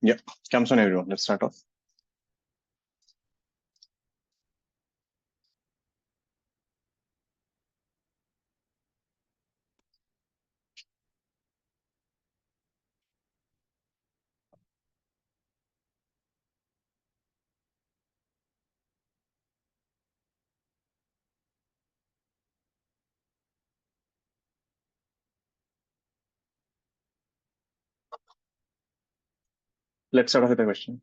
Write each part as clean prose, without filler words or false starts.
Yeah, comes on everyone. Let's start off. Let's start off with a question.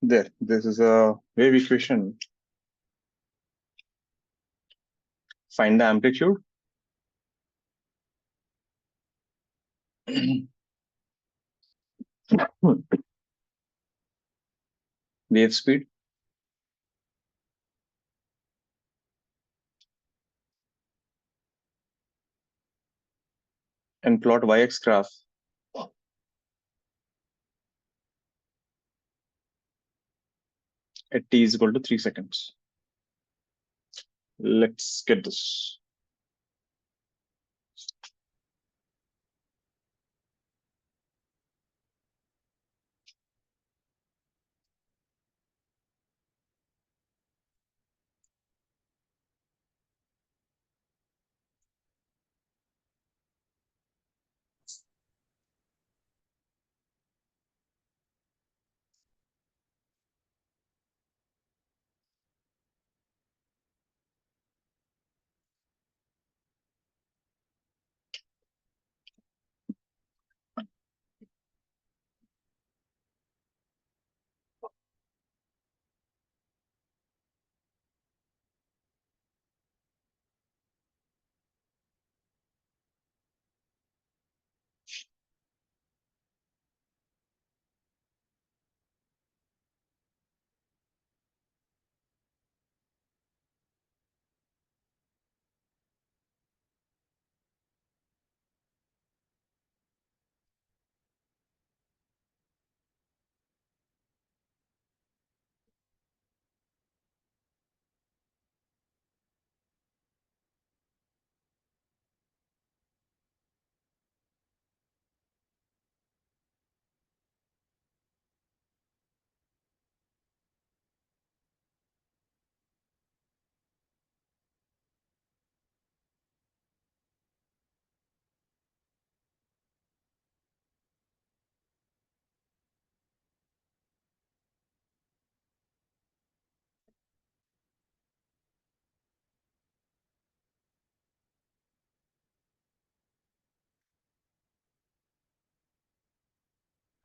There, this is a wave equation. Find the amplitude, wave speed, and plot yx graph at t is equal to 3 seconds. Let's get this.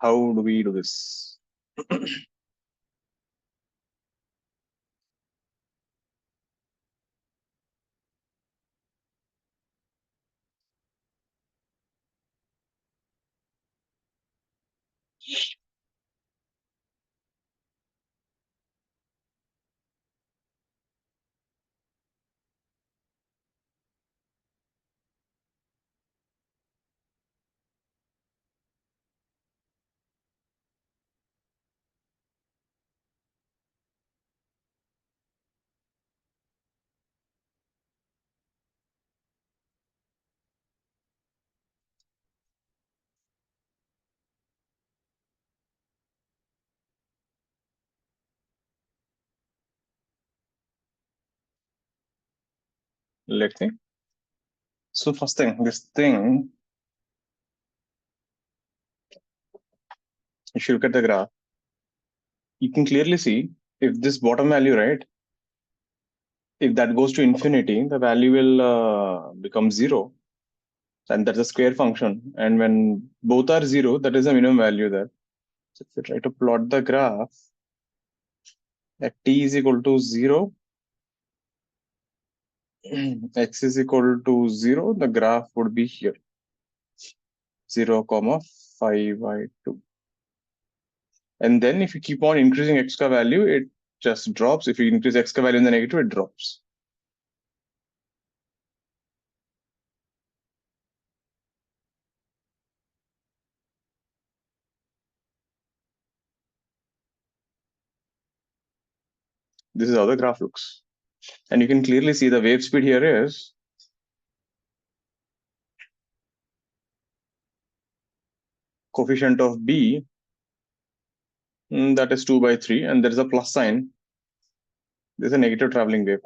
How do we do this? Let's see. So first thing, this thing, if you look at the graph, you can clearly see if this bottom value, right, if that goes to infinity, the value will become 0. And that's a square function. And when both are 0, that is the minimum value there. So if you try to plot the graph at t is equal to 0, x is equal to 0, the graph would be here, 0, comma 5 by 2. And then if you keep on increasing x value, it just drops. If you increase x value in the negative, it drops. This is how the graph looks. And you can clearly see the wave speed here is coefficient of b, that is 2 by 3, and there is a plus sign. There's a negative traveling wave.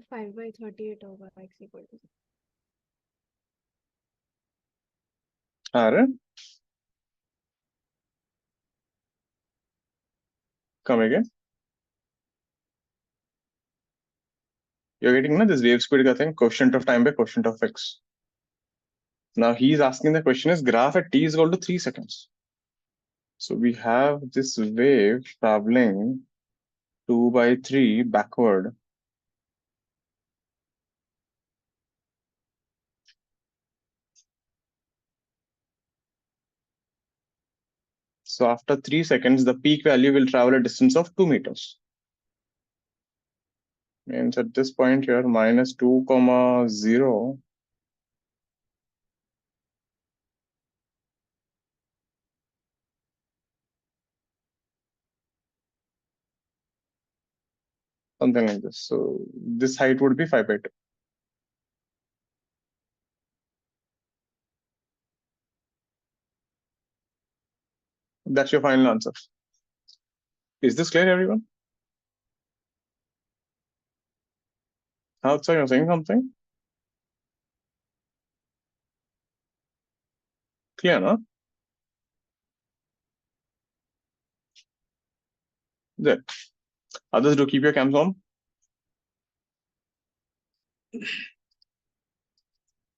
5 by 38 over x equal to 0. Are come again. You're getting this wave speed thing, coefficient of time by coefficient of x. Now he's asking the question is graph at t is equal to 3 seconds. So we have this wave traveling 2 by 3 backward. So after 3 seconds, the peak value will travel a distance of 2 meters. Means at this point here, minus 2, comma 0. Something like this. So this height would be 5 by 2. That's your final answer. Is this clear, everyone? Outside, you're saying something? Clear, no? There. Others, do keep your cams on.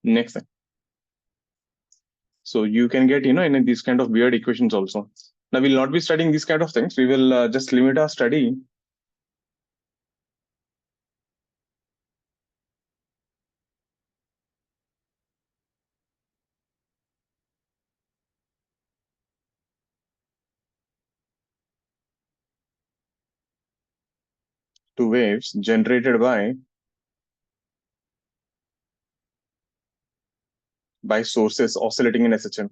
Next thing. So you can get, in these kind of weird equations also. Now we'll not be studying these kind of things. We will just limit our study to waves generated by sources oscillating in SHM.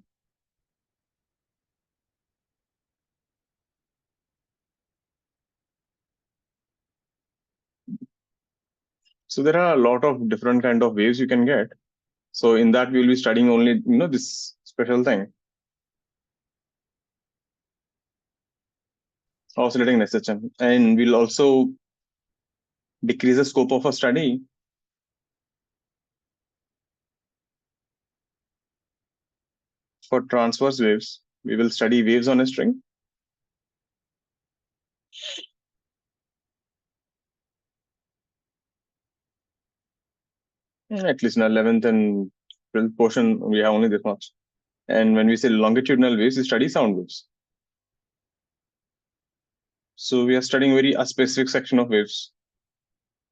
So there are a lot of different kind of waves you can get. So in that we will be studying only this special thing, oscillating in SHM, and we'll also decrease the scope of a study for transverse waves. We will study waves on a string. At least in 11th and 12th portion, we have only this much. And when we say longitudinal waves, we study sound waves. So we are studying a specific section of waves.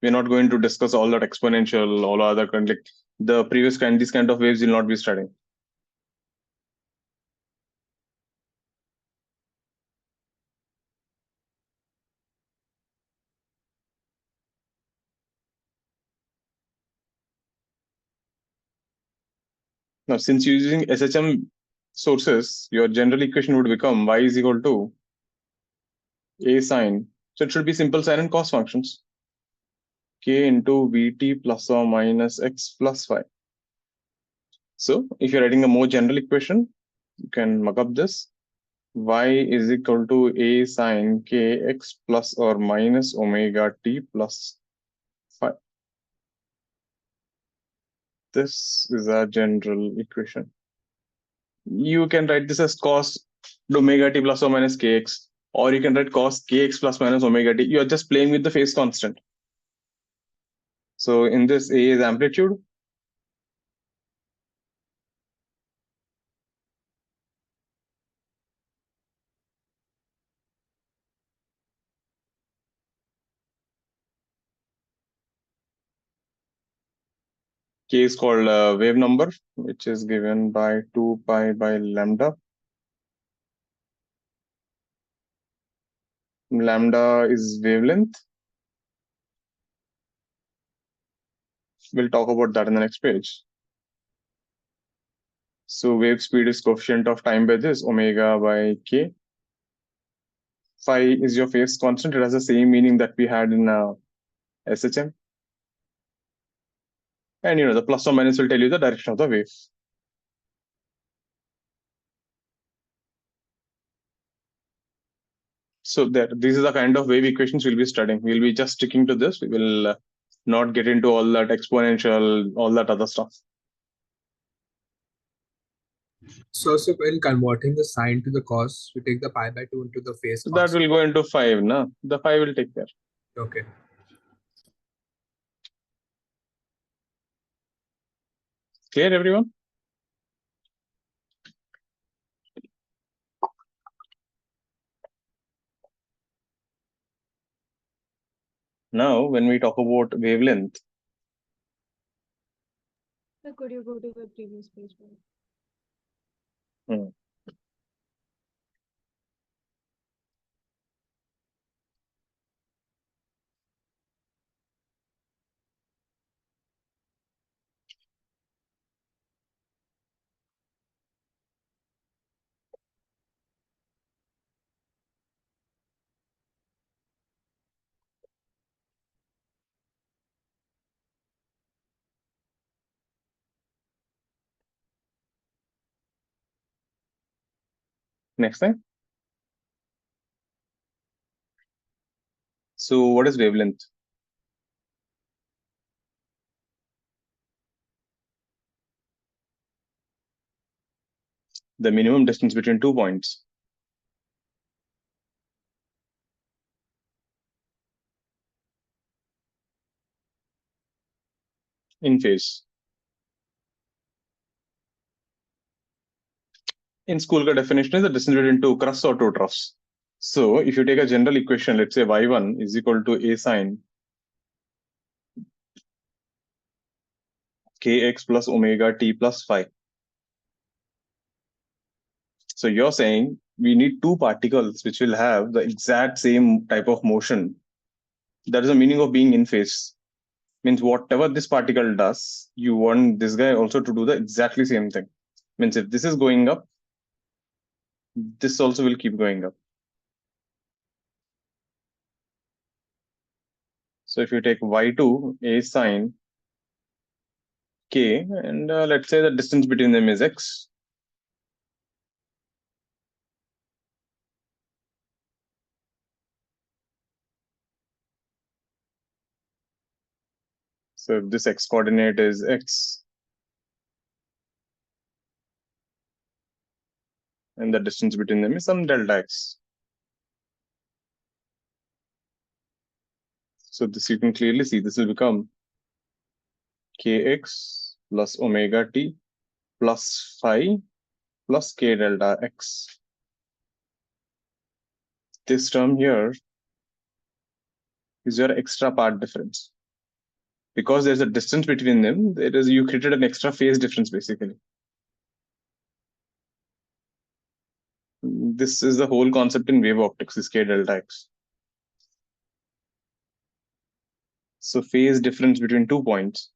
We're not going to discuss all that exponential, all other kind, like the previous kind, these kind of waves will not be studying. Now, since you're using SHM sources, your general equation would become y is equal to a sine. So it should be simple sine and cos functions. K into Vt plus or minus x plus y. So if you're writing a more general equation, you can mug up this. Y is equal to a sine kx plus or minus omega t plus phi. This is a general equation. You can write this as cos omega t plus or minus kx, or you can write cos kx plus minus omega t. You are just playing with the phase constant. So in this, A is amplitude. K is called wave number, which is given by 2 pi by lambda. Lambda is wavelength. We'll talk about that in the next page. So wave speed is coefficient of time by this, omega by k. Phi is your phase constant. It has the same meaning that we had in SHM. And the plus or minus will tell you the direction of the wave. So these are the kind of wave equations we'll be studying. We'll be just sticking to this. We will not get into all that exponential, all that other stuff. So when converting the sine to the cos, we take the pi by 2 into the phase So that constant. will go into 5, no? The 5 will take care. Okay. Clear, everyone? Now, when we talk about wavelength, So could you go to the previous page? next time. So what is wavelength? The minimum distance between 2 points. In phase. In school, the definition is the distance between two crusts or two troughs. So if you take a general equation, let's say y1 is equal to a sine kx plus omega t plus phi. So you're saying we need two particles which will have the exact same type of motion. That is the meaning of being in phase. Means whatever this particle does, you want this guy also to do the exactly same thing. Means if this is going up, this also will keep going up. So if you take y2 a sine k, and let's say the distance between them is x. So if this x coordinate is x, and the distance between them is some delta x. So this you can clearly see, this will become kx plus omega t plus phi plus k delta x. This term here is your extra part difference. Because there's a distance between them, you created an extra phase difference basically. This is the whole concept in wave optics, is k delta x. So phase difference between 2 points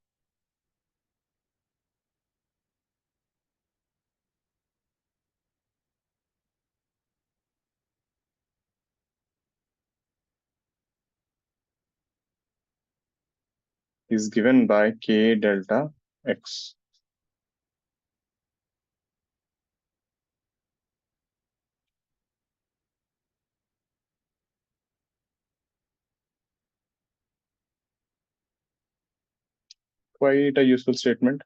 is given by k delta x. Quite a useful statement.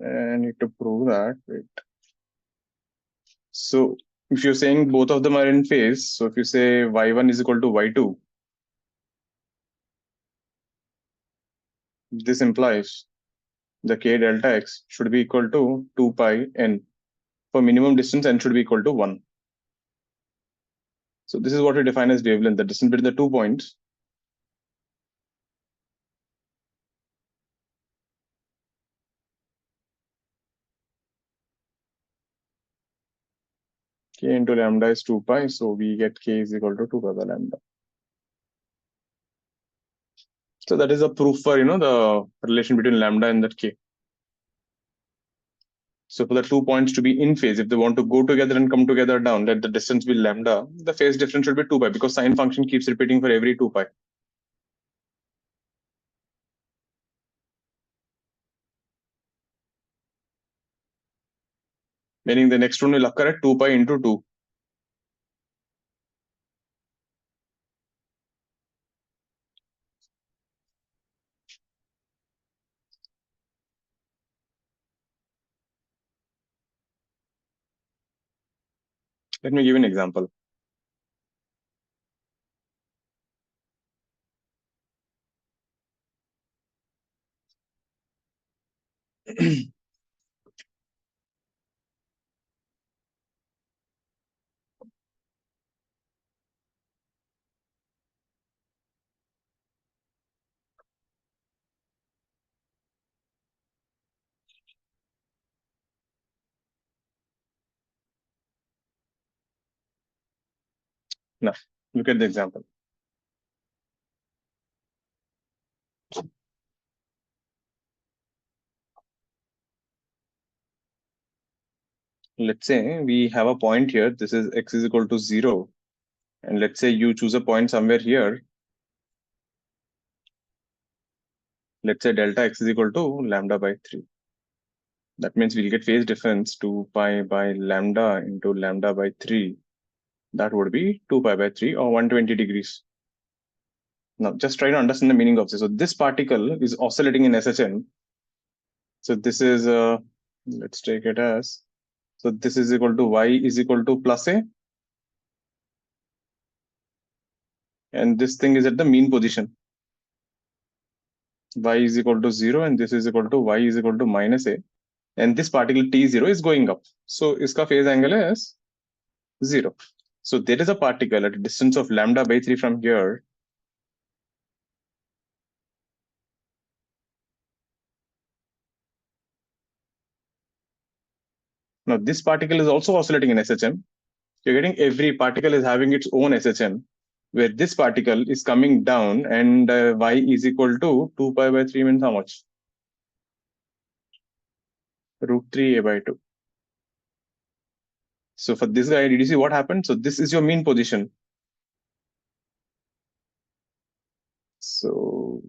I need to prove that. Wait. So if you're saying both of them are in phase, so if you say y1 is equal to y2, this implies the k delta x should be equal to 2 pi n. For minimum distance, n should be equal to 1. So this is what we define as wavelength, the distance between the 2 points. K into lambda is 2 pi, so we get K is equal to 2 pi by lambda. So that is a proof for, the relation between lambda and that K. So for the 2 points to be in phase, if they want to go together and come together down, let the distance be lambda, the phase difference should be 2 pi, because sine function keeps repeating for every 2 pi. Meaning the next one will occur at 2 pi into 2. Let me give an example. Now, look at the example. Let's say we have a point here. This is x is equal to 0. And let's say you choose a point somewhere here. Let's say delta x is equal to lambda by 3. That means we'll get phase difference 2 pi by lambda into lambda by 3. That would be 2 pi by 3 or 120 degrees. Now, just try to understand the meaning of this. So this particle is oscillating in SHM. So this is, let's take it as, so this is equal to y is equal to plus a. And this thing is at the mean position. Y is equal to 0 and this is equal to y is equal to minus a. And this particle T0 is going up. So iska phase angle is 0. So there is a particle at a distance of lambda by 3 from here. Now this particle is also oscillating in SHM. You're getting every particle is having its own SHM, where this particle is coming down and y is equal to 2 pi by 3 means how much? Root 3 a by 2. So for this guy, did you see what happened? So this is your mean position. So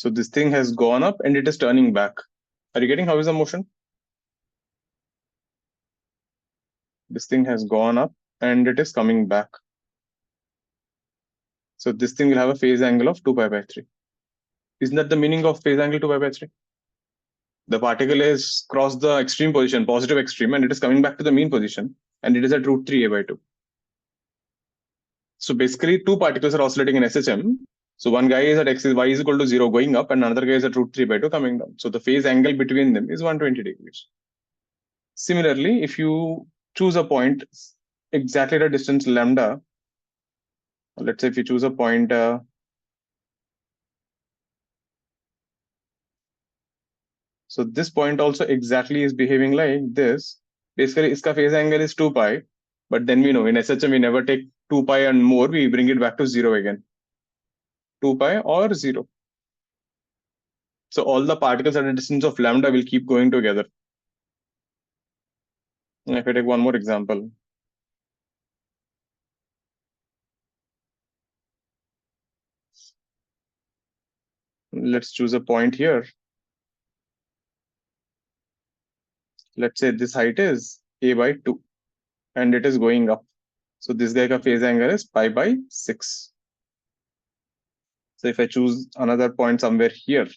this thing has gone up and it is turning back. Are you getting how is the motion? This thing has gone up and it is coming back. So this thing will have a phase angle of 2 pi by 3. Isn't that the meaning of phase angle 2 pi by 3? The particle is crossed the extreme position, positive extreme, and it is coming back to the mean position, and it is at root 3 a by 2. So basically, two particles are oscillating in SHM. So one guy is at y is equal to 0 going up, and another guy is at root 3 by 2 coming down. So the phase angle between them is 120 degrees. Similarly, if you choose a point exactly at a distance lambda, let's say if you choose a point so this point also exactly is behaving like this. Basically, iska phase angle is 2 pi, but then we know in SHM we never take 2 pi and more, we bring it back to 0 again. 2 pi or 0. So all the particles at a distance of lambda will keep going together. And if I take one more example, let's choose a point here. Let's say this height is a by 2 and it is going up. So this guy ka phase angle is pi by 6. So if I choose another point somewhere here,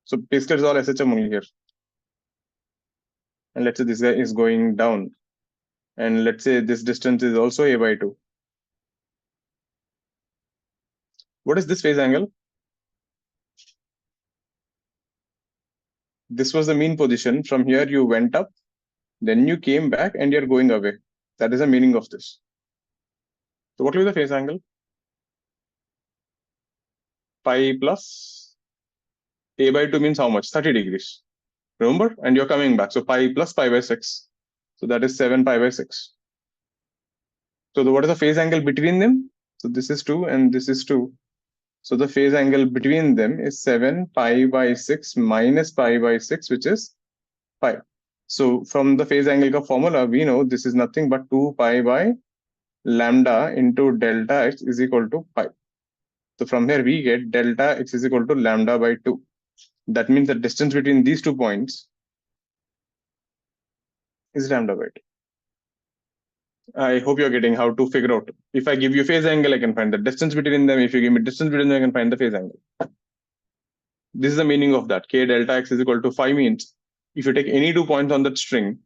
so basically it's all SHM only here. And let's say this guy is going down. And let's say this distance is also a by 2. What is this phase angle? This was the mean position. From here you went up Then you came back and you're going away. That is the meaning of this. So what will be the phase angle? Pi plus a by 2 means how much? 30 degrees. Remember? And you're coming back. So pi plus pi by 6. So that is 7 pi by 6. So what is the phase angle between them? So this is 2 and this is 2. So the phase angle between them is 7 pi by 6 minus pi by 6, which is pi. So from the phase angle formula, we know this is nothing but 2 pi by lambda into delta x is equal to pi. So from here we get delta x is equal to lambda by 2. That means the distance between these 2 points is lambda by 2. I hope you're getting how to figure out. If I give you phase angle, I can find the distance between them. If you give me distance between them, I can find the phase angle. This is the meaning of that. K delta x is equal to 5 means if you take any 2 points on that string,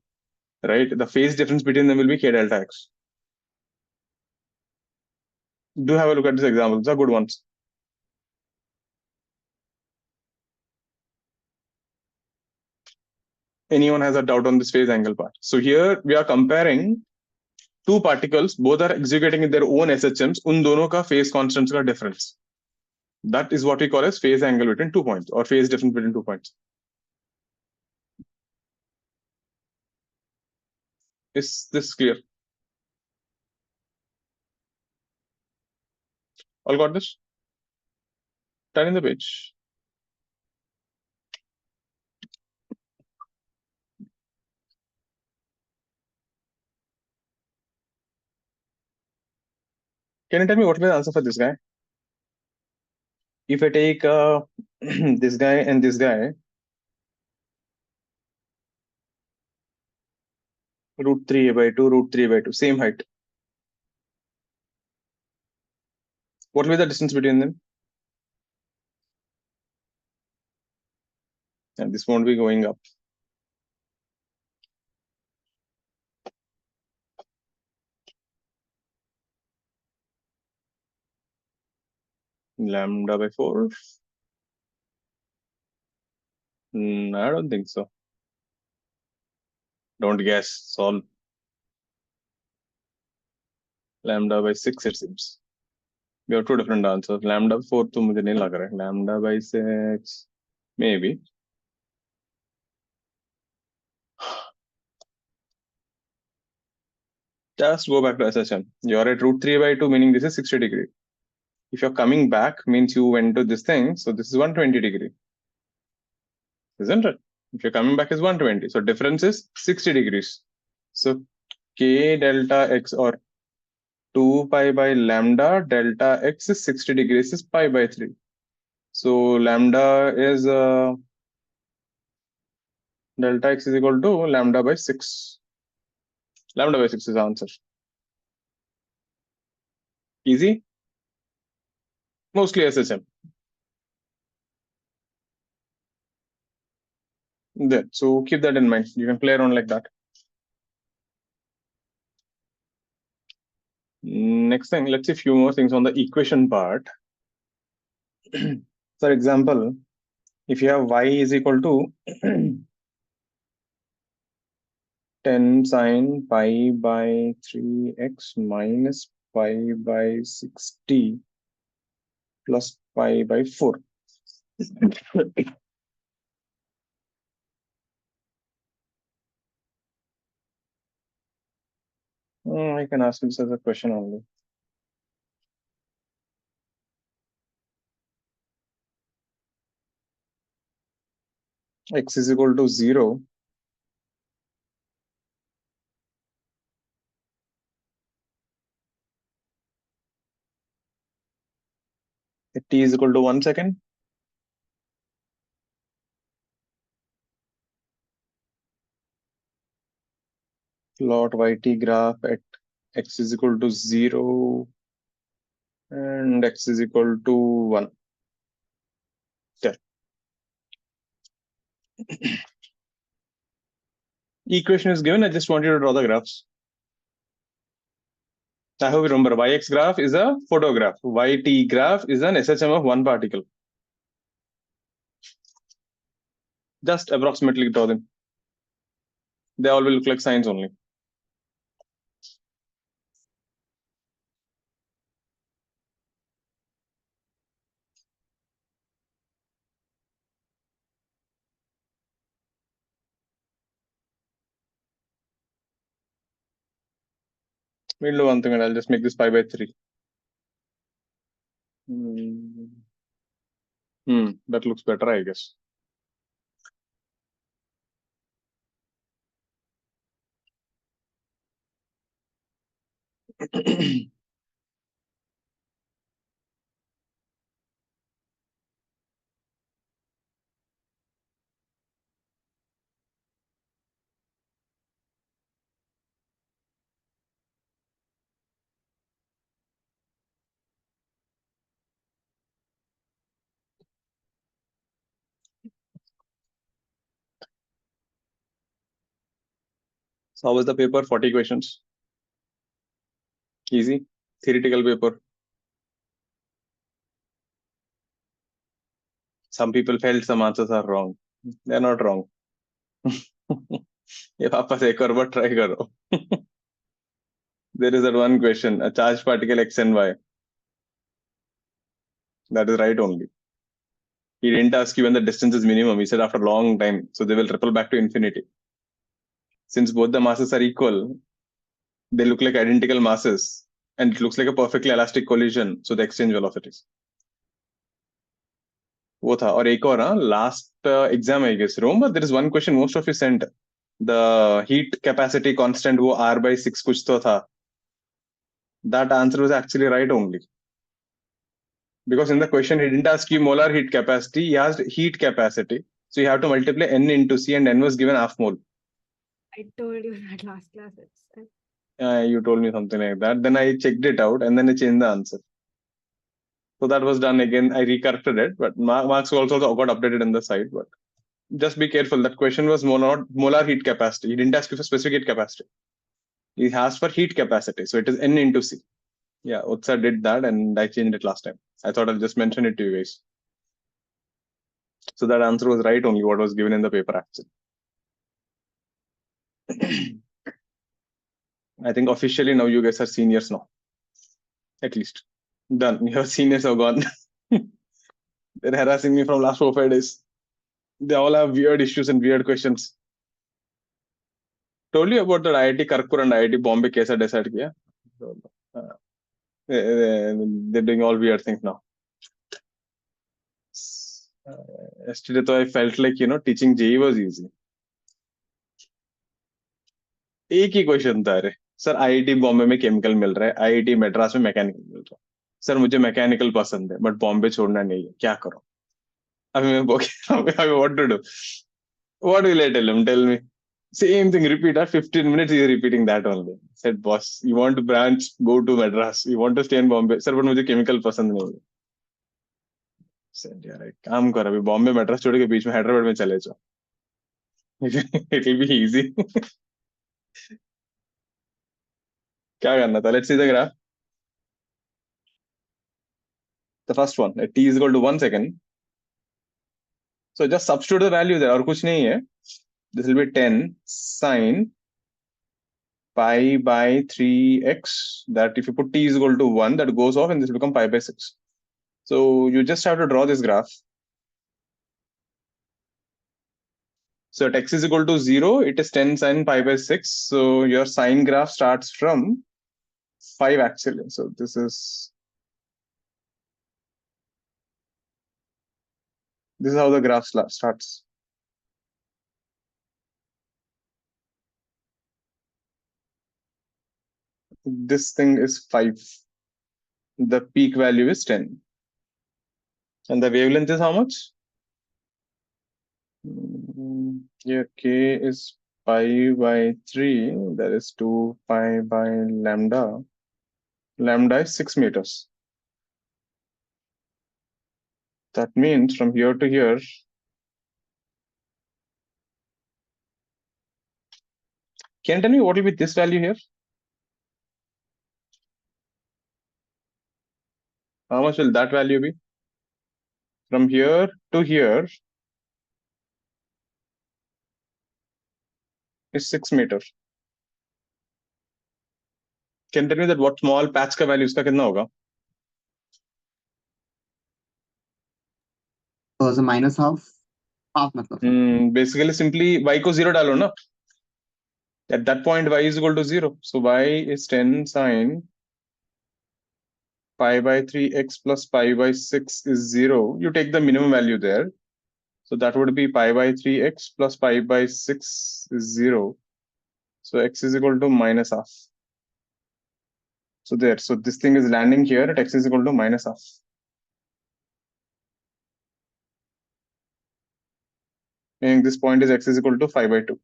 right, the phase difference between them will be K delta x. Do have a look at this example. These are good ones. Anyone has a doubt on this phase angle part? So here we are comparing 2 particles, both are executing in their own SHMs. उन दोनों का phase constants का difference. That is what we call as phase angle between 2 points or phase difference between 2 points. Is this clear? All got this? Turn in the page. Can you tell me what will be the answer for this guy? If I take this guy and this guy, root 3 by 2, root 3 by 2, same height. What will be the distance between them? And this won't be going up. Lambda by 4. I don't think so. Don't guess. Solve. Lambda by 6 it seems. We have 2 different answers. Lambda 4 to मुझे नहीं लग रहा है. Lambda by 6. Maybe. Just go back to SHM. You're at root 3 by 2, meaning this is 60 degree. If you're coming back, means you went to this thing. So this is 120 degree. Isn't it? If you're coming back is 120. So difference is 60 degrees. So K delta x or 2 pi by lambda delta x is 60 degrees is pi by 3. So lambda is delta x is equal to lambda by 6. Lambda by 6 is the answer. Easy? Mostly SHM. There. So keep that in mind. You can play around like that. Next thing, let's see a few more things on the equation part. For example, if you have y is equal to 10 sine pi by 3x minus pi by 60 plus pi by 4. I can ask this as a question only. X is equal to 0. T is equal to 1 second. Plot yt graph at x is equal to 0 and x is equal to 1. There. Equation is given. I just want you to draw the graphs. I hope you remember yx graph is a photograph. Yt graph is an SHM of one particle. Just approximately draw them. They all will look like signs only. We'll do one thing and I'll just make this pi by 3. That looks better, I guess. So how was the paper? 40 questions. Easy. Theoretical paper. Some people felt some answers are wrong. They're not wrong. ये वापस एक और बार try करो. There is that one question, a charged particle x and y. That is right only. He didn't ask you when the distance is minimum. He said after a long time. So they will ripple back to infinity. Since both the masses are equal, they look like identical masses. And it looks like a perfectly elastic collision. So the exchange velocities. वो था और एक और last exam I guess. Remember there is one question most of you sent. The heat capacity constant वो r/6 कुछ तो था. That answer was actually right only. Because in the question he didn't ask you molar heat capacity, he asked heat capacity. So you have to multiply n into C and n was given half mole. I told you that last class itself. You told me something like that. Then I checked it out and then I changed the answer. So that was done again. I recorrected it, but marks also got updated in the site. But just be careful. That question was molar heat capacity. He didn't ask you for specific heat capacity. He asked for heat capacity. So it is n into C. Yeah, Utsa did that and I changed it last time. I thought I'll just mention it to you guys. So that answer was right only what was given in the paper actually. I think officially now you guys are seniors now. At least. Done. Your seniors are gone. They're harassing me from last 4-5 days. They all have weird issues and weird questions. Told you about the IIT Kharagpur and IIT Bombay case I decided. Yeah. They're doing all weird things now. Yesterday though I felt like teaching JEE was easy. एक ही question था अरे sir IIT Bombay में chemical मिल रहा है IIT Madras में mechanical मिल रहा है sir मुझे मैकेनिकल पसंद है बट बॉम्बे छोड़ना नहीं है क्या करो अभी मैं what to do what will I tell me same thing repeat at 15 minutes he is repeating that only said boss you want to branch go to madras you want to stay in bombay sir but मुझे chemical पसंद नहीं है said यार एक काम कर अभी बॉम्बे मद्रास छोड़ के बीच में हैदराबाद में चले जाओ it will be easy क्या करना था let's see the graph the first one at t is equal to 1 second so just substitute the value there और कुछ नहीं है this will be 10 sine pi by 3x that if you put t is equal to 1 that goes off and this will become pi by 6 so you just have to draw this graph so at x is equal to 0 it is 10 sine pi by 6 so your sine graph starts from 5 actually so this is how the graph starts this thing is 5 the peak value is 10 and the wavelength is how much here k is pi by 3 that is 2 pi by lambda lambda is 6 meters that means from here to here can you tell me what will be this value here how much will that value be from here to here is 6 meter. Can you tell me that what small patch का value इसका कितना होगा? So minus half मतलब. Basically simply y को 0 डालो ना. At that point y is equal to 0. So y is 10 sine pi by 3x plus pi by 6 is 0. You take the minimum value there. So that would be pi by 3x plus pi by 6 is 0. So x is equal to minus half. So there. So this thing is landing here at x is equal to minus half. Meaning this point is x is equal to 5 by 2.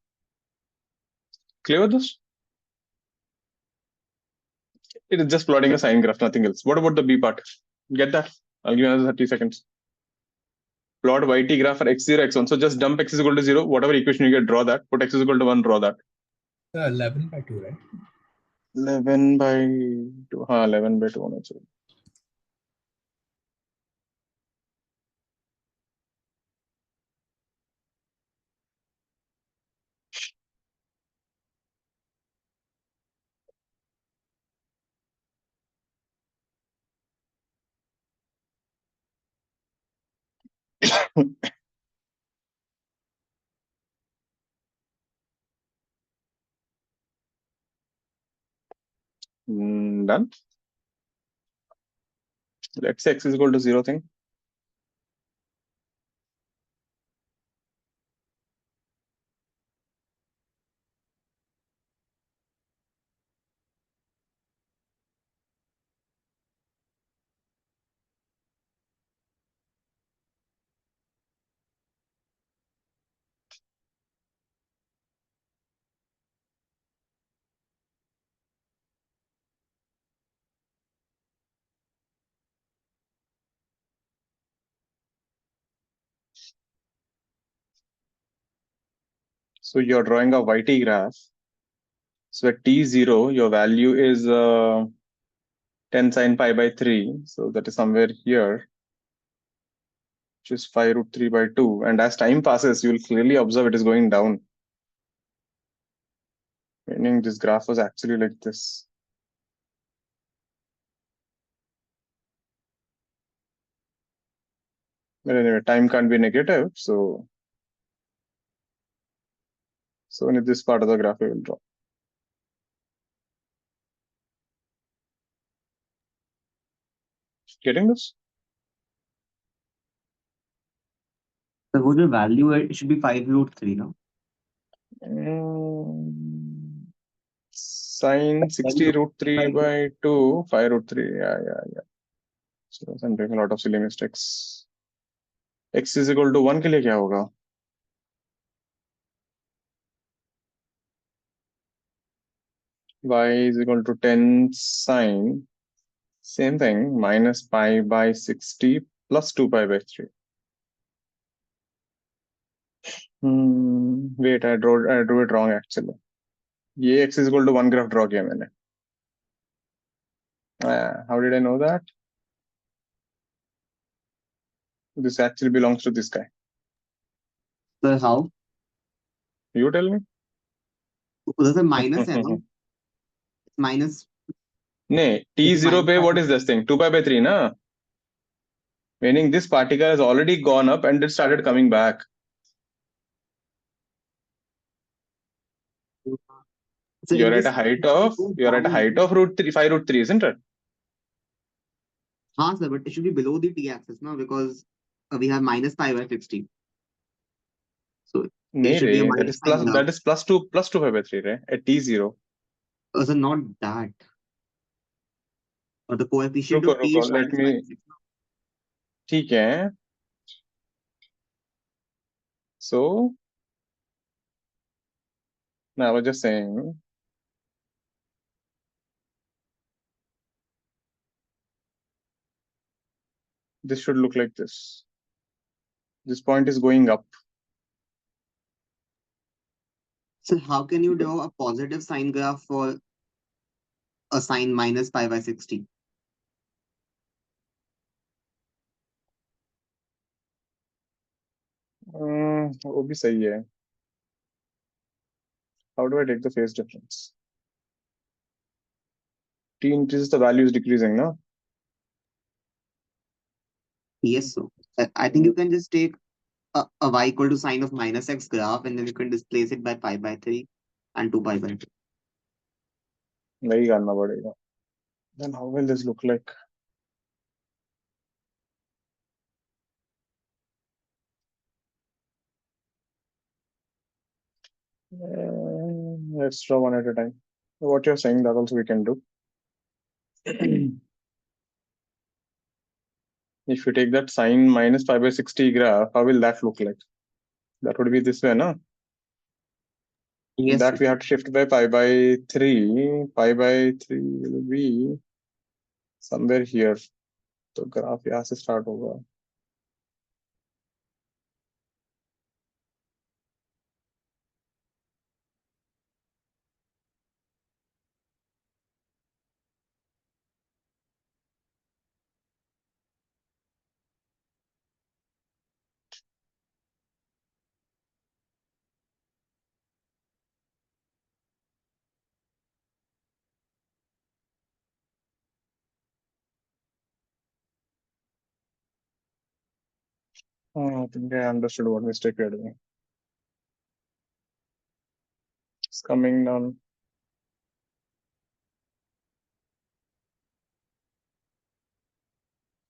Clear with this? It is just plotting a sine graph, nothing else. What about the B part? Get that? I'll give you another 30 seconds. Plot yt graph for x0, x1. So just dump x is equal to 0. Whatever equation you get, draw that. Put x is equal to 1, draw that. 11 by 2, right? 11 by 2. 11 by 2 होना चाहिए. Done. Let's say x is equal to 0 thing. So you're drawing a yt graph. So at t0, your value is 10 sine pi by 3. So that is somewhere here, which is 5 root 3 by 2. And as time passes, you will clearly observe it is going down. Meaning this graph was actually like this. But anyway, time can't be negative. So in this part of the graph, we will draw. Getting this? So what the value it should be 5 root 3, no? Sine 60 root 3 by 2, 5 root 3. Yeah. So I'm doing a lot of silly mistakes. X is equal to 1 के लिए क्या होगा? Y is equal to 10 sine, same thing, minus pi by 60 plus 2 pi by 3. Wait, I drew it wrong actually. ये x is equal to 1 graph draw किया मैंने. How did I know that? This actually belongs to this guy. So how? You tell me. There's a minus है ना? Minus. नहीं, t0 पे what is this thing? 2 pi by 3 ना? Meaning this particle has already gone up and it started coming back. So You're in at this a height of root 3, 5 root 3, isn't it? sir, but it should be below the t-axis now because we have minus pi by 60. So नहीं should be a रे, minus that sign is plus 2 pi by 3 रे, at t0. So not that. Or the coefficient रुको of t is let minus me. pi by 6. ठीक है. So now I was just saying, this should look like this. This point is going up. So how can you draw a positive sine graph for a sine minus pi by 60? वो भी सही है. How do I take the phase difference? T increases, the value is decreasing, no? Yes, so I think you can just take a y equal to sine of minus x graph, and then you can displace it by pi by 3 and 2 pi by 2. नहीं करना पड़ेगा. Then how will this look like? Let's draw one at a time. What you're saying, that also we can do. If you take that sine minus pi by 60 graph, how will that look like? That would be this way, no? Yes, That sir. we have to shift by pi by 3. Pi by 3 will be somewhere here. So graph यहाँ से start होगा. I think I understood what mistake we are doing. It's coming down.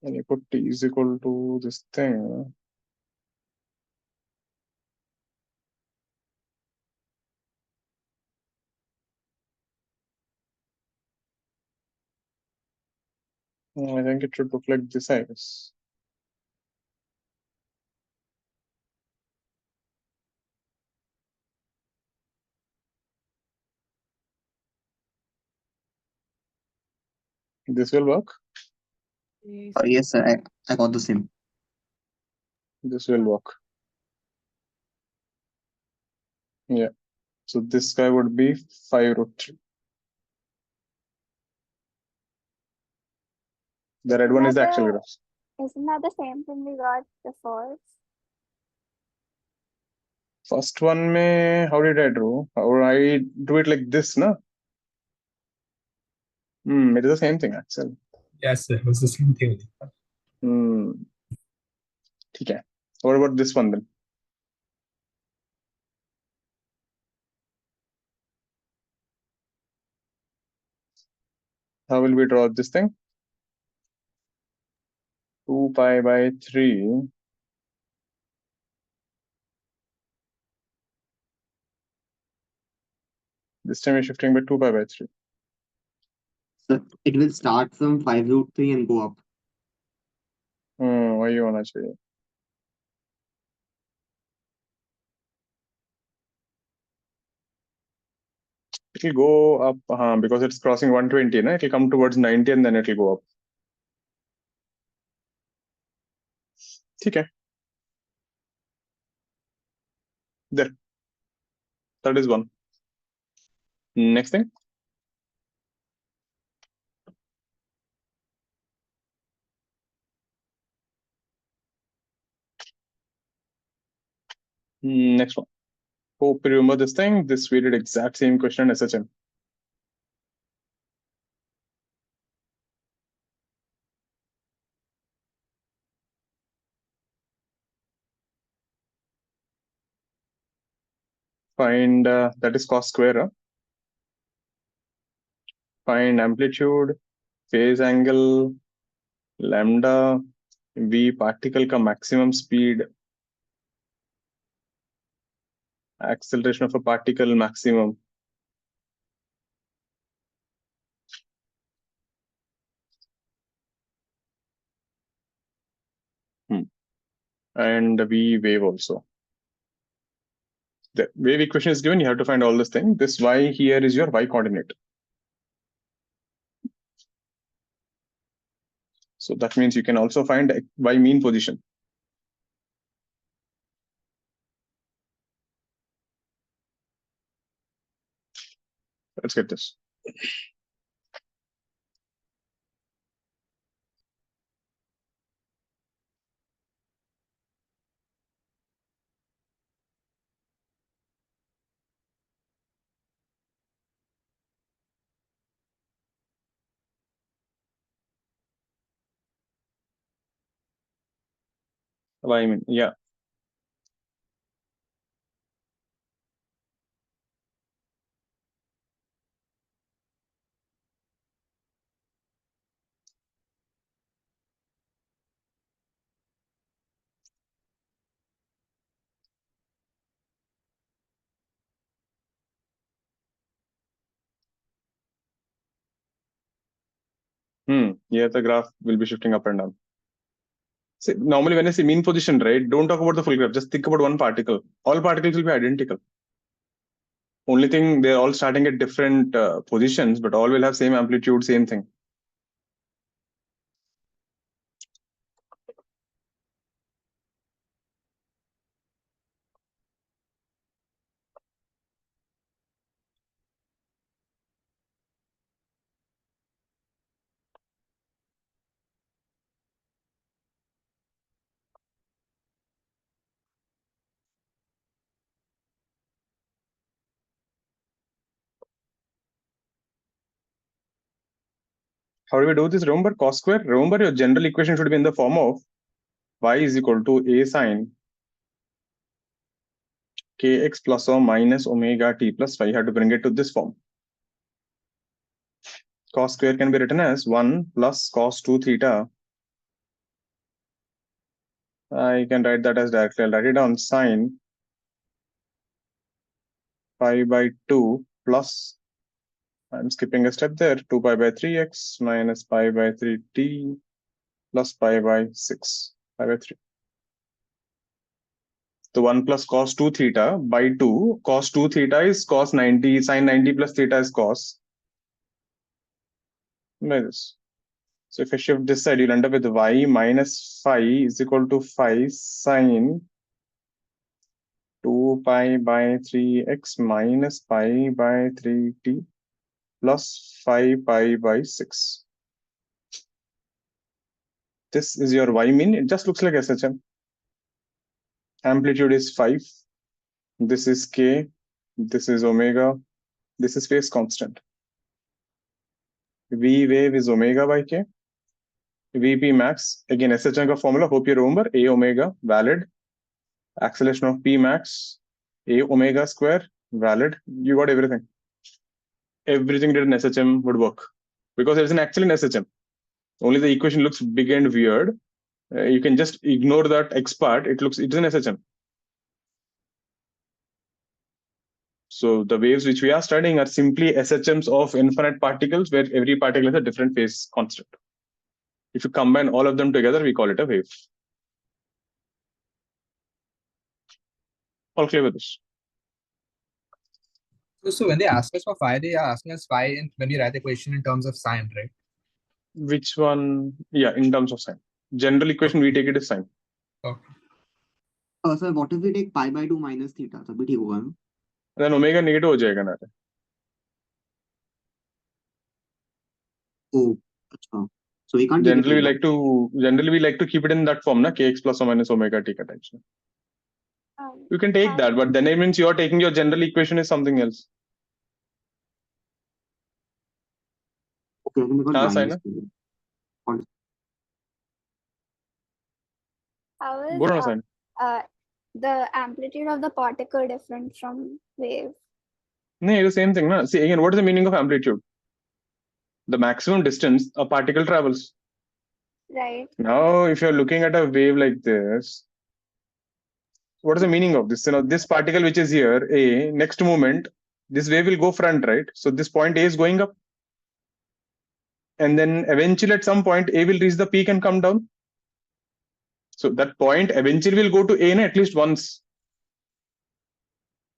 And you put t is equal to this thing. I think it should look like this, I guess. This will work. Yes. Yes, sir. I got the same. This will work. Yeah. So this guy would be 5 root 3. The red one is the actual graph. Isn't that the same thing we got before? First one, how did I draw? Or I do it like this, no? It is the same thing, actually. Yes, sir. It was the same thing. ठीक है. What about this one then? How will we draw this thing? 2 pi by 3. This time we're shifting by 2 pi by 3. So it will start from 5 root 3 and go up. वही होना चाहिए. It will go up because it's crossing 120, no? It will come towards 90 and then it will go up. ठीक है. There. That is one. Next thing. Next one. Hope you remember this thing. This we did exact same question in SHM. Find that is cos square. Find amplitude, phase angle, lambda, v particle का maximum speed, acceleration of a particle maximum. And v wave also. The wave equation is given, you have to find all this thing. This y here is your y coordinate. So that means you can also find y mean position. Let's get this. y min, yeah. Yeah, the graph will be shifting up and down. See, normally when I say mean position, right, don't talk about the full graph, just think about one particle. All particles will be identical. Only thing, they're all starting at different positions, but all will have same amplitude, same thing. How do we do this? Remember cos square? Remember your general equation should be in the form of y is equal to a sine kx plus or minus omega t plus phi. You have to bring it to this form. Cos square can be written as 1 plus cos 2 theta. I can write that as directly. I'll write it down sine pi by 2 plus, I'm skipping a step there, 2 pi by 3x minus pi by 3t plus pi by 6, pi by 3. So 1 plus cos 2 theta by 2. Cos 2 theta is cos 90, sine 90 plus theta is cos. Like this. So if I shift this side, you'll end up with y minus phi is equal to phi sine 2 pi by 3x minus pi by 3t plus phi pi by 6. This is your y min. It just looks like SHM. Amplitude is 5. This is k. This is omega. This is phase constant. V wave is omega by k. Vp max, again SHM ka formula, hope you remember, a omega, valid. Acceleration of p max, a omega square, valid. You got everything. Everything written in SHM would work because there's an actual in SHM. Only the equation looks big and weird. You can just ignore that x part. It's in SHM. So the waves which we are studying are simply SHMs of infinite particles where every particle has a different phase constant. If you combine all of them together, we call it a wave. All clear with this? So when they ask us for phi, they are asking us phi and when we write the equation in terms of sine, right? Which one? Yeah, in terms of sign. General equation, we take it as sign. Okay. Sir, what if we take pi by 2 minus theta? So ठीक होगा ना? Then omega negative हो जाएगा ना. Oh, अच्छा. So we can't take it Generally, like we like to keep it in that form, na, kx plus or minus omega t ka types. You can take that, but then it means you are taking your general equation is something else. okay, then we got हाँ, minus sign 2. How is बोलो ना sign. the amplitude of the particle different from wave? No, it's the same thing, na. See again, what is the meaning of amplitude? The maximum distance a particle travels. Right. Now, if you're looking at a wave like this, what is the meaning of this? You know, this particle which is here, A, next moment, this wave will go front, right? So this point A is going up. And then eventually at some point, A will reach the peak and come down. So that point eventually will go to A at least once.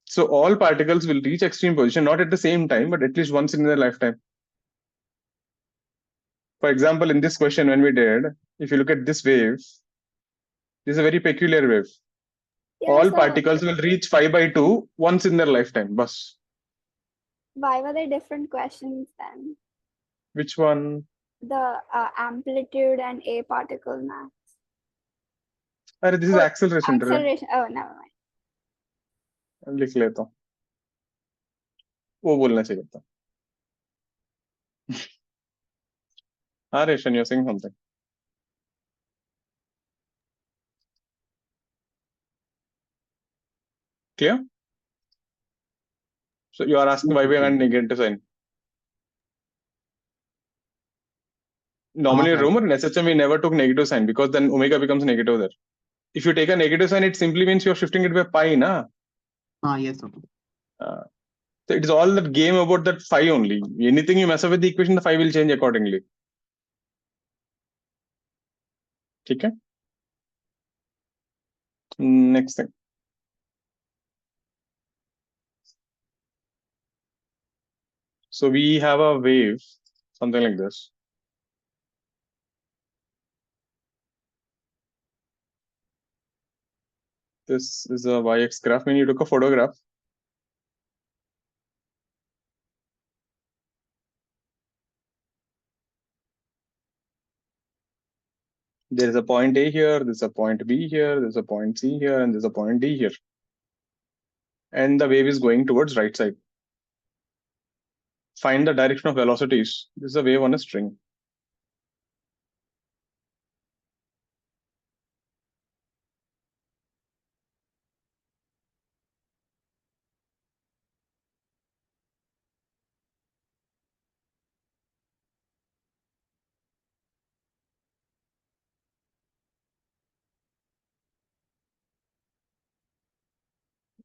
So all particles will reach extreme position, not at the same time, but at least once in their lifetime. For example, in this question, when we did, if you look at this wave, this is a very peculiar wave. Yeah, All so particles will reach 5 by 2 once in their lifetime. Bus. why were there different questions then? Which one? The amplitude and a particle mass. Arre, this is Oh, acceleration. acceleration. Oh, never mind. लिख लेता हूँ वो बोलना चाहिए था हाँ ration you're saying something Clear? So you are asking why we are negative sign. Normally, right. remember in SHM we never took negative sign because then omega becomes negative there. If you take a negative sign, it simply means you're shifting it by pi, na? Yes, sir. So it's all that game about that phi only. Anything you mess up with the equation, the phi will change accordingly. Okay. Next thing. So we have a wave, something like this. This is a y-x graph. When you took a photograph, there is a point A here, there's a point B here, there's a point C here, and there's a point D here. And the wave is going towards right side. Find the direction of velocities. This is a wave on a string.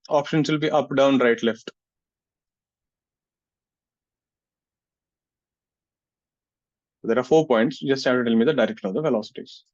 Options will be up, down, right, left. There are 4 points. You just have to tell me the direction of the velocities.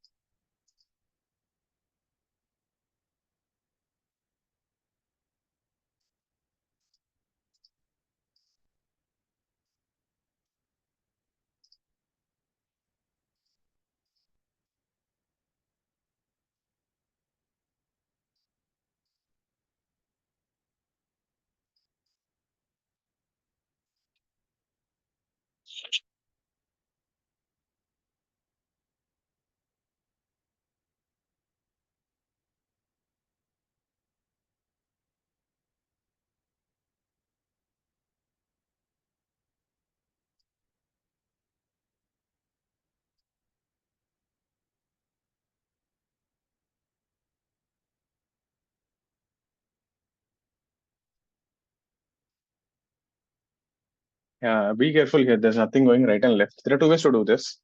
Yeah, be careful here. There's nothing going right and left. There are 2 ways to do this.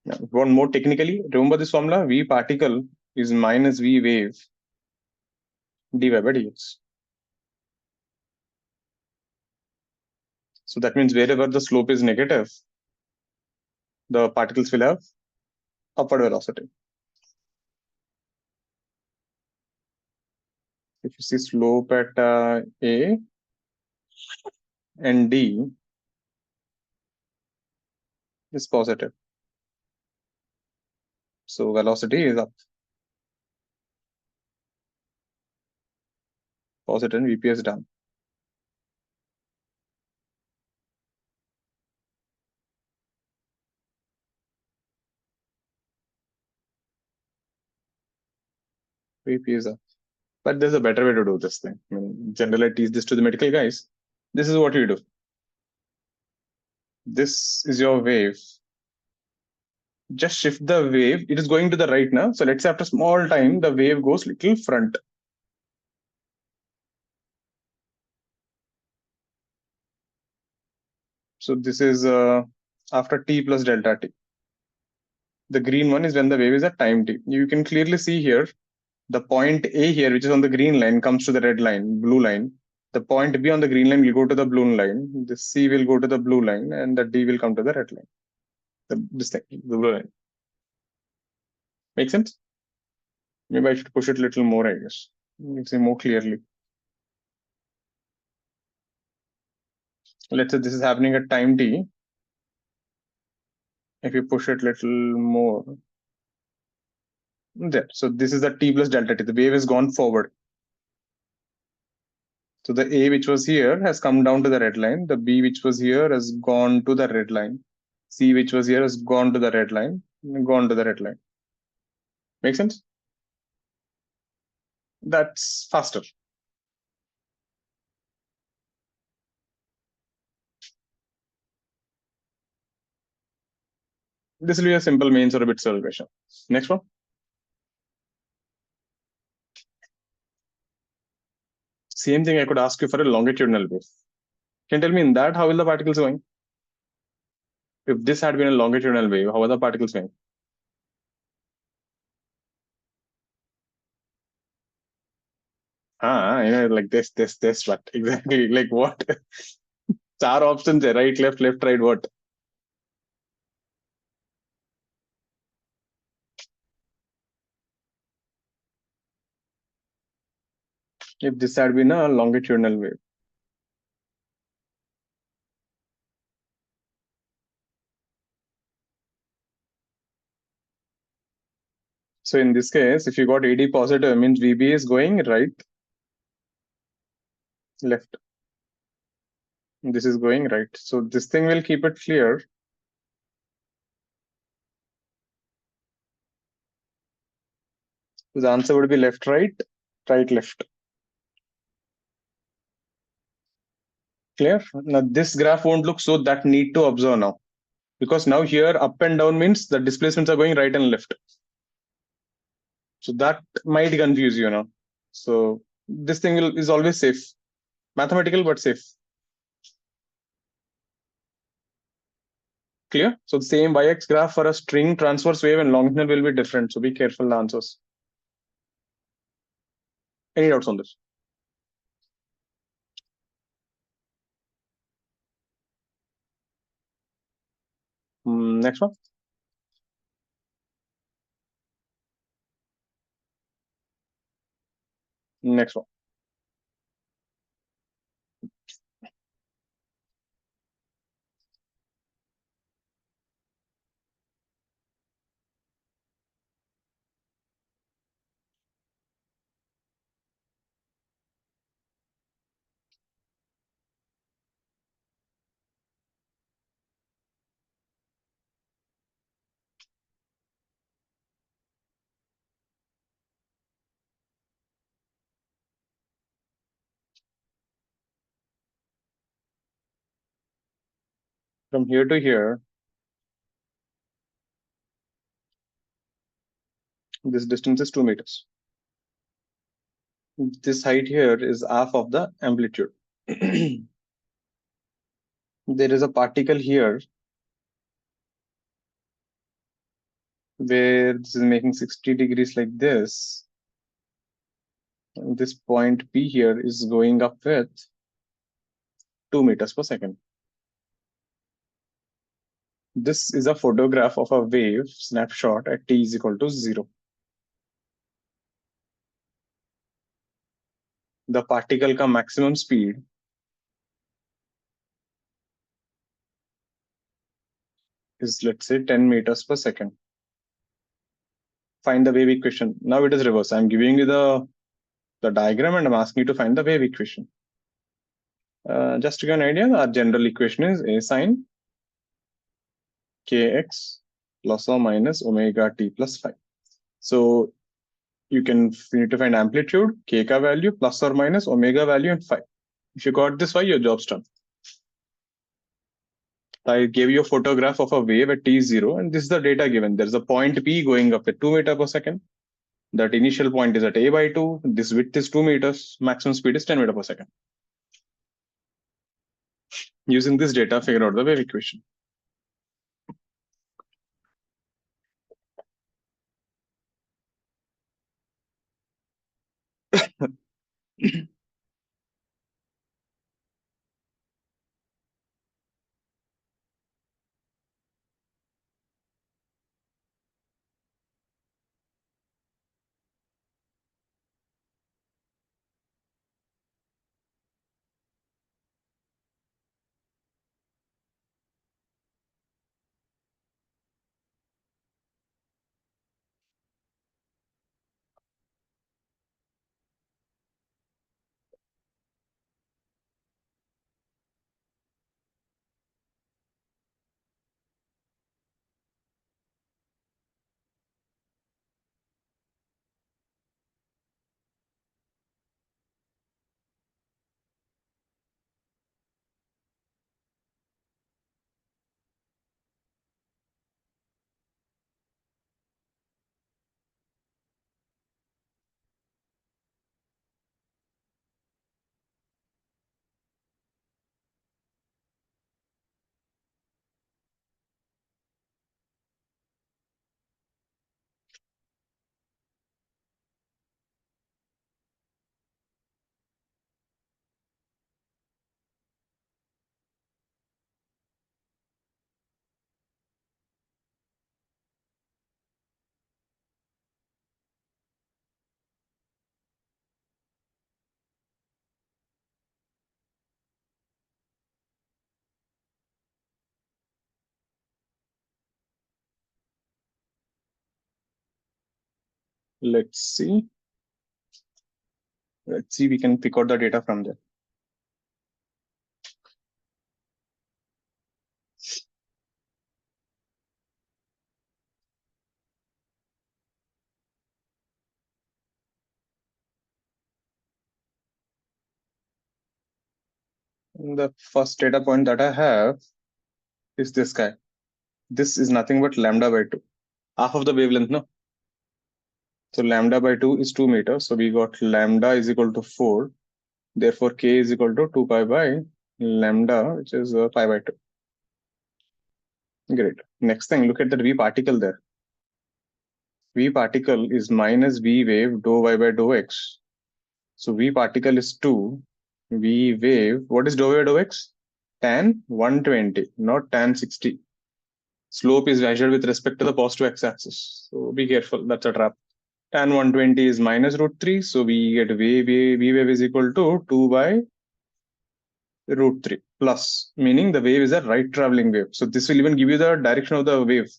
Now, if you want more technically, remember this formula: V particle is minus V wave dy by dx. So that means wherever the slope is negative, the particles will have upward velocity. If you see slope at A and D is positive, so velocity is up. Positive and VP is down. VP is up. But there's a better way to do this thing. I mean, generally I teach this to the medical guys. This is what you do. This is your wave. Just shift the wave. It is going to the right now. So let's say after small time, the wave goes little front. So this is after t plus delta t. The green one is when the wave is at time t. You can clearly see here, the point A here, which is on the green line, comes to the red line, blue line. The point B on the green line will go to the blue line. The C will go to the blue line, and the D will come to the red line. This thing, the blue line. Make sense? Maybe I should push it a little more, I guess. You can see more clearly. Let's say this is happening at time t. If you push it a little more, there. So this is the t plus delta t. The wave has gone forward. So the A which was here has come down to the red line. The B which was here has gone to the red line. C which was here has gone to the red line. Gone to the red line. Make sense? That's faster. This will be a simple mains or a bit celebration. Next one. Same thing I could ask you for a longitudinal wave. Can you tell me in that how will the particles going? If this had been a longitudinal wave, how are the particles going? Like this, but exactly like what? Four options, right, left, right, what? If this had been a longitudinal wave. So in this case, if you got AD positive, means VB is going right, left. This is going right. So this thing will keep it clear. So the answer would be left, right, left. Clear? Now this graph won't look so that neat to observe now. Because now here up and down means the displacements are going right and left. So that might confuse you now. So this thing is always safe. Mathematical but safe. Clear? So the same y-axis graph for a string transverse wave and longitudinal will be different. So be careful the answers. Any doubts on this? Next one. Next one. From here to here, this distance is 2 meters. This height here is half of the amplitude. There is a particle here where this is making 60 degrees like this. And this point P here is going up with 2 meters per second. This is a photograph of a wave snapshot at t is equal to 0. The particle का maximum speed is, let's say, 10 meters per second. Find the wave equation. Now it is reverse. I'm giving you the diagram and I'm asking you to find the wave equation. Just to give an idea, our general equation is a sine kx plus or minus omega t plus phi. So you need to find amplitude, k ka value, plus or minus omega value and phi. If you got this phi, your job's done. I gave you a photograph of a wave at t0, and this is the data given. There's a point P going up at 2 meters per second. That initial point is at a by 2. This width is 2 meters. Maximum speed is 10 meters per second. Using this data, figure out the wave equation. Let's see. We can pick out the data from there. The first data point that I have is this guy. This is nothing but lambda by 2. Half of the wavelength, no? So lambda by 2 is 2 meters. So we got lambda is equal to 4. Therefore, k is equal to 2 pi by lambda, which is pi by 2. Great. Next thing, look at that V particle there. V particle is minus V wave dou y by dou x. So V particle is 2. V wave, what is dou y by dou x? Tan 120, not tan 60. Slope is measured with respect to the positive x-axis. So be careful, that's a trap. Tan 120 is minus root 3. So we get V wave is equal to 2 by root 3 plus, meaning the wave is a right traveling wave. So this will even give you the direction of the wave.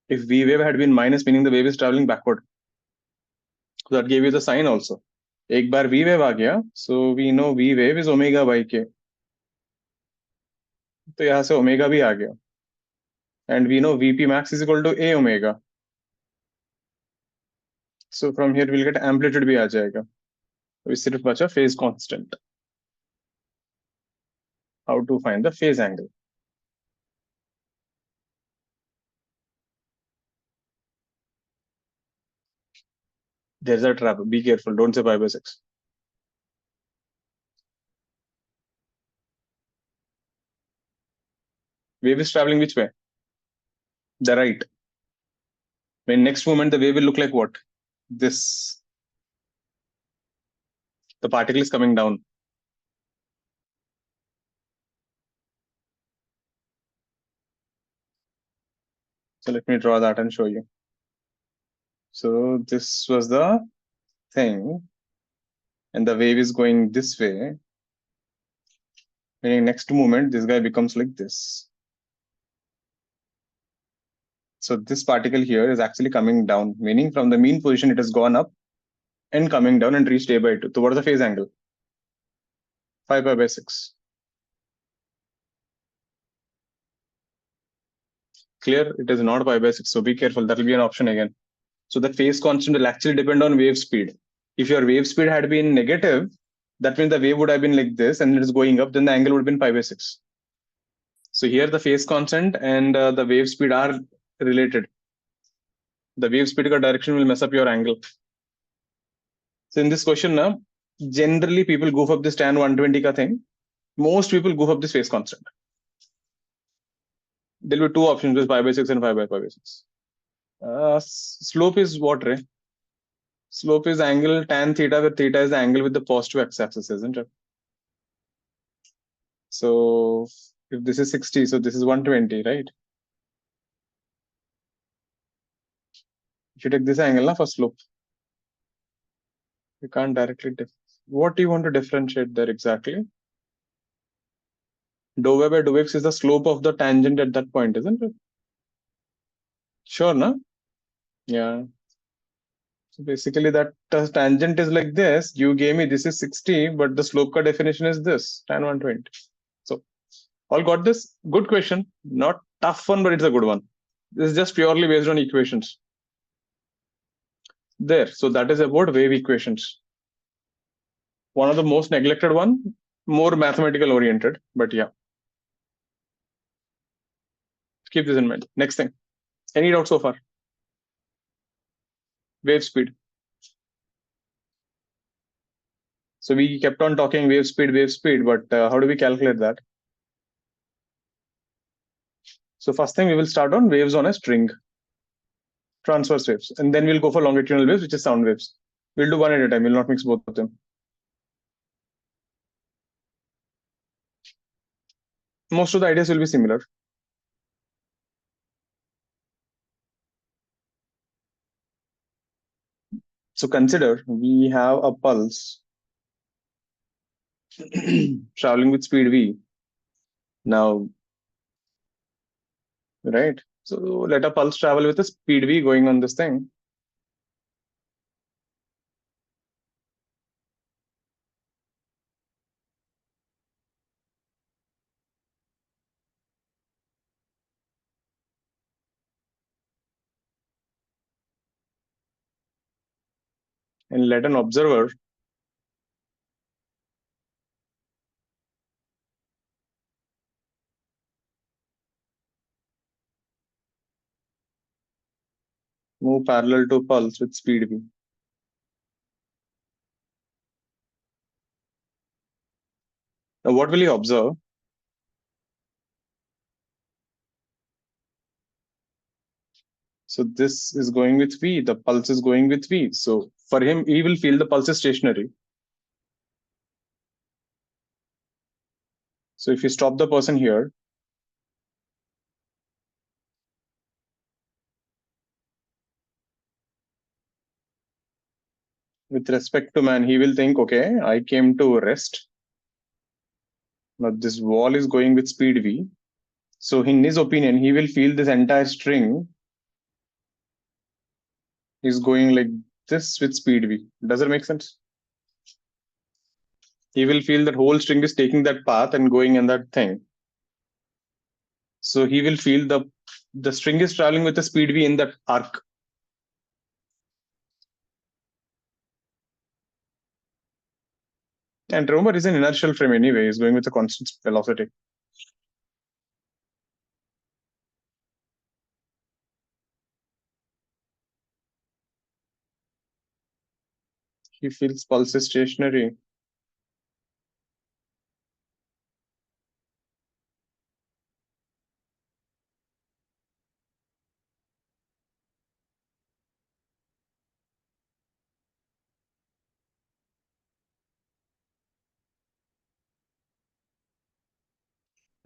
If V wave had been minus, meaning the wave is traveling backward. So that gave you the sign also. एक बार V wave आ गया, so we know V wave is omega by k. तो यहाँ से omega भी आ गया. And we know Vp max is equal to a omega. So from here we'll get amplitude भी आ जाएगा. अभी सिर्फ बचा phase constant. How to find the phase angle? There's a trap. Be careful. Don't say pi by 6. Wave is traveling which way? The right. When next moment the wave will look like what? This. The particle is coming down. So let me draw that and show you. So this was the thing, and the wave is going this way. Meaning next moment, this guy becomes like this. So this particle here is actually coming down, meaning from the mean position, it has gone up and coming down and reached a by 2. So what is the phase angle? 5 pi by 6. Clear? It is not pi by 6. So be careful. That will be an option again. So the phase constant will actually depend on wave speed. If your wave speed had been negative, that means the wave would have been like this and it is going up, then the angle would have been pi by 6. So here the phase constant and the wave speed are related. The wave speed direction will mess up your angle. So in this question now, generally people goof up this tan 120 ka thing. Most people goof up this phase constant. There will be two options, with pi by 6 and 5 by pi by 6. Slope is what, Ray? Slope is angle tan theta, where theta is the angle with the positive x-axis, isn't it? So if this is 60, so this is 120, right? If you take this angle now for slope, you can't directly what do you want to differentiate there exactly? Dou y by dou x is the slope of the tangent at that point, isn't it? Sure, no? Yeah. So basically that tangent is like this. You gave me this is 60, but the slope ka definition is this, tan 120. So all got this? Good question. Not tough one, but it's a good one. This is just purely based on equations. There. So that is about wave equations. One of the most neglected one, more mathematical oriented, but yeah. Keep this in mind. Next thing. Any doubt so far? Wave speed. So we kept on talking wave speed, but how do we calculate that? So first thing we will start on waves on a string, transverse waves, and then we'll go for longitudinal waves, which is sound waves. We'll do one at a time. We'll not mix both of them. Most of the ideas will be similar. So consider we have a pulse traveling with speed v. Now, right? So let a pulse travel with a speed v going on this thing. And let an observer move parallel to pulse with speed v. Now what will he observe? So this is going with v, the pulse is going with v. So for him, he will feel the pulse is stationary. So if you stop the person here, with respect to man, he will think, okay, I came to rest. Now this wall is going with speed v. So in his opinion, he will feel this entire string is going like this with speed v. Does it make sense? He will feel that whole string is taking that path and going in that thing. So he will feel the string is traveling with the speed v in that arc. And remember, it's an inertial frame anyway, it's going with a constant velocity. He feels pulse is stationary.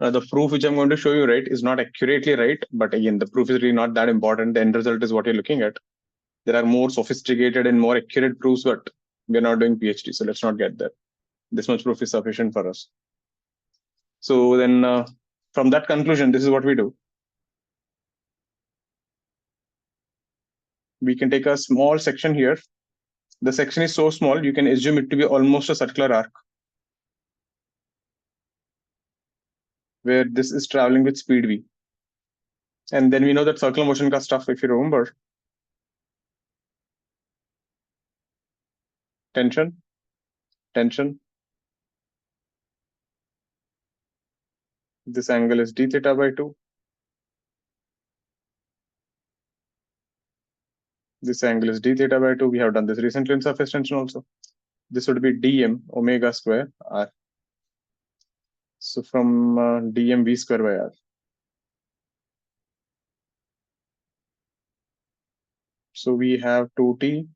Now, the proof which I'm going to show you, right, is not accurately right, but again, the proof is really not that important. The end result is what you're looking at. There are more sophisticated and more accurate proofs, but we're not doing PhD, so let's not get there. This much proof is sufficient for us. So then from that conclusion, this is what we do. We can take a small section here. The section is so small, you can assume it to be almost a circular arc, where this is traveling with speed v. And then we know that circular motion ka stuff, if you remember. Tension, tension. This angle is d theta by 2. This angle is d theta by 2. We have done this recently in surface tension also. This would be dm omega square r. So from dm v square by r. So we have 2t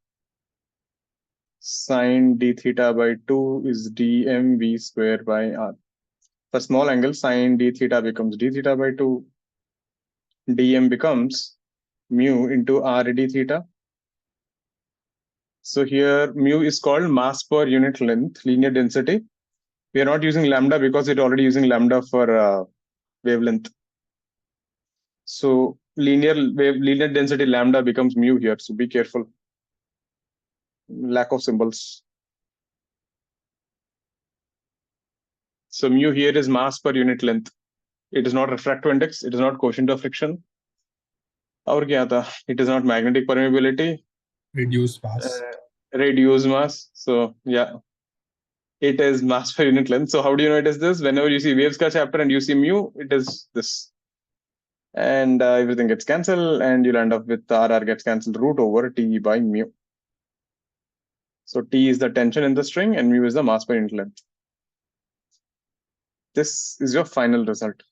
sine d theta by 2 is dm v square by r. For small angle, sine d theta becomes d theta by 2. Dm becomes mu into r d theta. So here mu is called mass per unit length, linear density. We are not using lambda because it's already using lambda for wavelength. So linear density lambda becomes mu here. So be careful. Lack of symbols. So mu here is mass per unit length. It is not refractive index. It is not coefficient of friction. और क्या था? It is not magnetic permeability. Reduced mass. Reduced mass. So yeah, it is mass per unit length. So how do you know it is this? Whenever you see waves ka chapter and you see mu, it is this. And everything gets cancelled, and you'll end up with RR gets cancelled root over T by mu. So T is the tension in the string, and mu is the mass per unit length. This is your final result.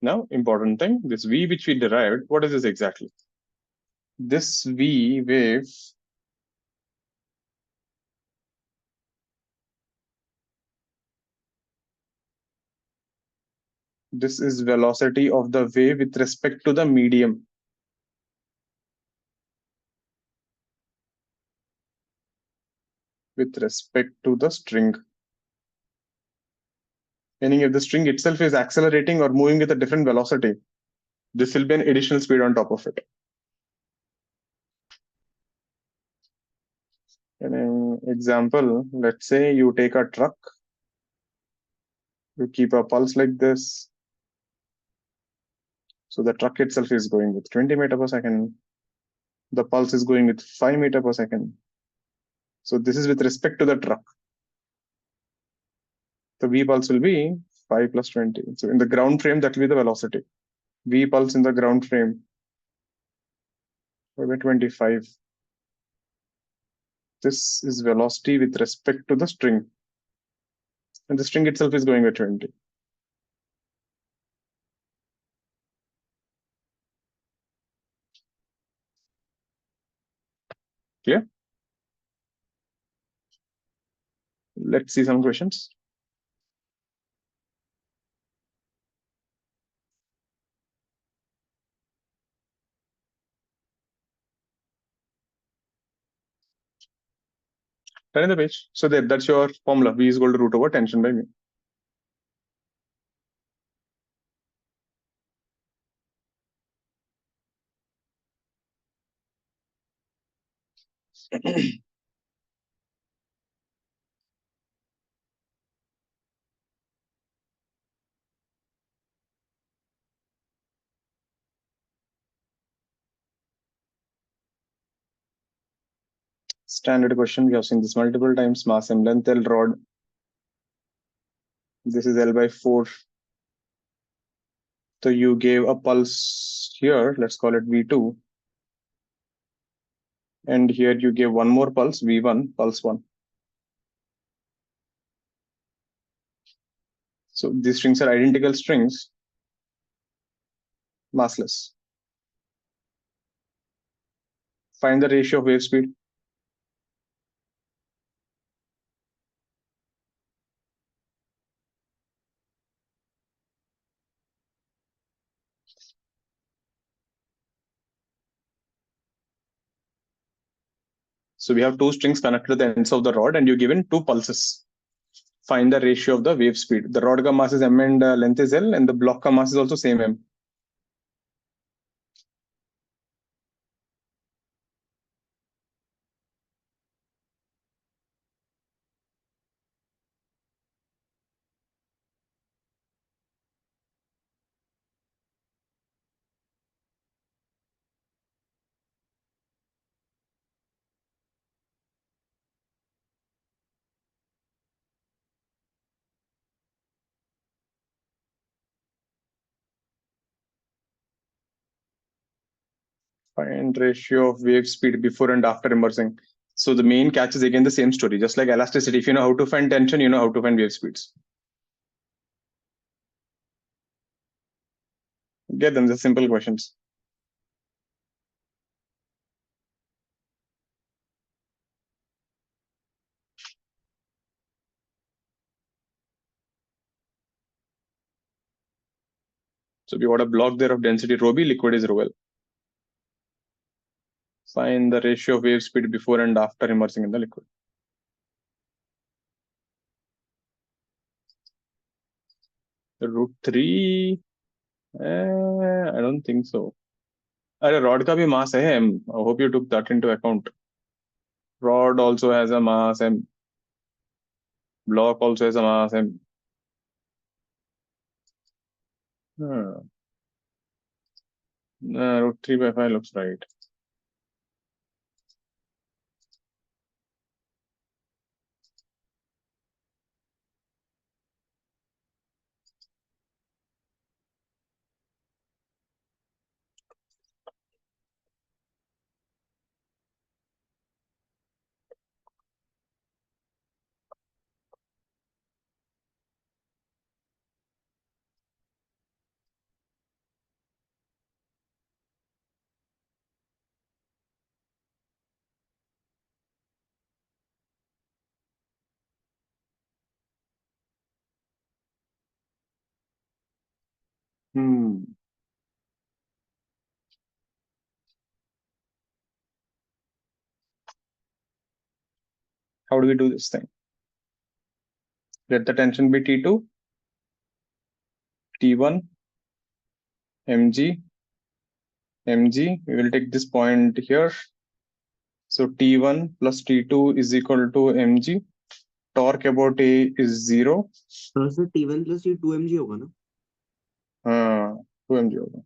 Now, important thing, this V which we derived, what is this exactly? This V wave This is velocity of the wave with respect to the medium. With respect to the string. Meaning if the string itself is accelerating or moving with a different velocity, this will be an additional speed on top of it. In an example, let's say you take a truck, you keep a pulse like this. So the truck itself is going with 20 meter per second. The pulse is going with 5 meter per second. So this is with respect to the truck. The V pulse will be 5 plus 20. So in the ground frame, that will be the velocity. V pulse in the ground frame will be 25. This is velocity with respect to the string. And the string itself is going at 20. Clear? Let's see some questions. Turn in the page. So that's your formula. V is equal to root over tension by mu. Standard question. We have seen this multiple times. Mass m length L rod. This is L by 4. So you gave a pulse here. Let's call it V2. And here you gave one more pulse, V1, pulse 1. So these strings are identical strings, massless. Find the ratio of wave speed. So we have two strings connected to the ends of the rod and you're given two pulses. Find the ratio of the wave speed. The rod ka mass is m and length is L, and the block ka mass is also same m. Find ratio of wave speed before and after immersing. So the main catch is again the same story. Just like elasticity, if you know how to find tension, you know how to find wave speeds. Get them, the simple questions. So we got a block there of density rho b, liquid is rho L. Find the ratio of wave speed before and after immersing in the liquid. The root 3, I don't think so. अरे rod का भी mass है m. I hope you took that into account. Rod also has a mass m. Block also has a mass m. Root 3 by 5 looks right. How do we do this thing? Let the tension be T2, T1, mg, mg. We will take this point here. So T1 plus T2 is equal to mg. Torque about A is 0. So T1 plus T 2 mg होगा ना? 2 mg होगा.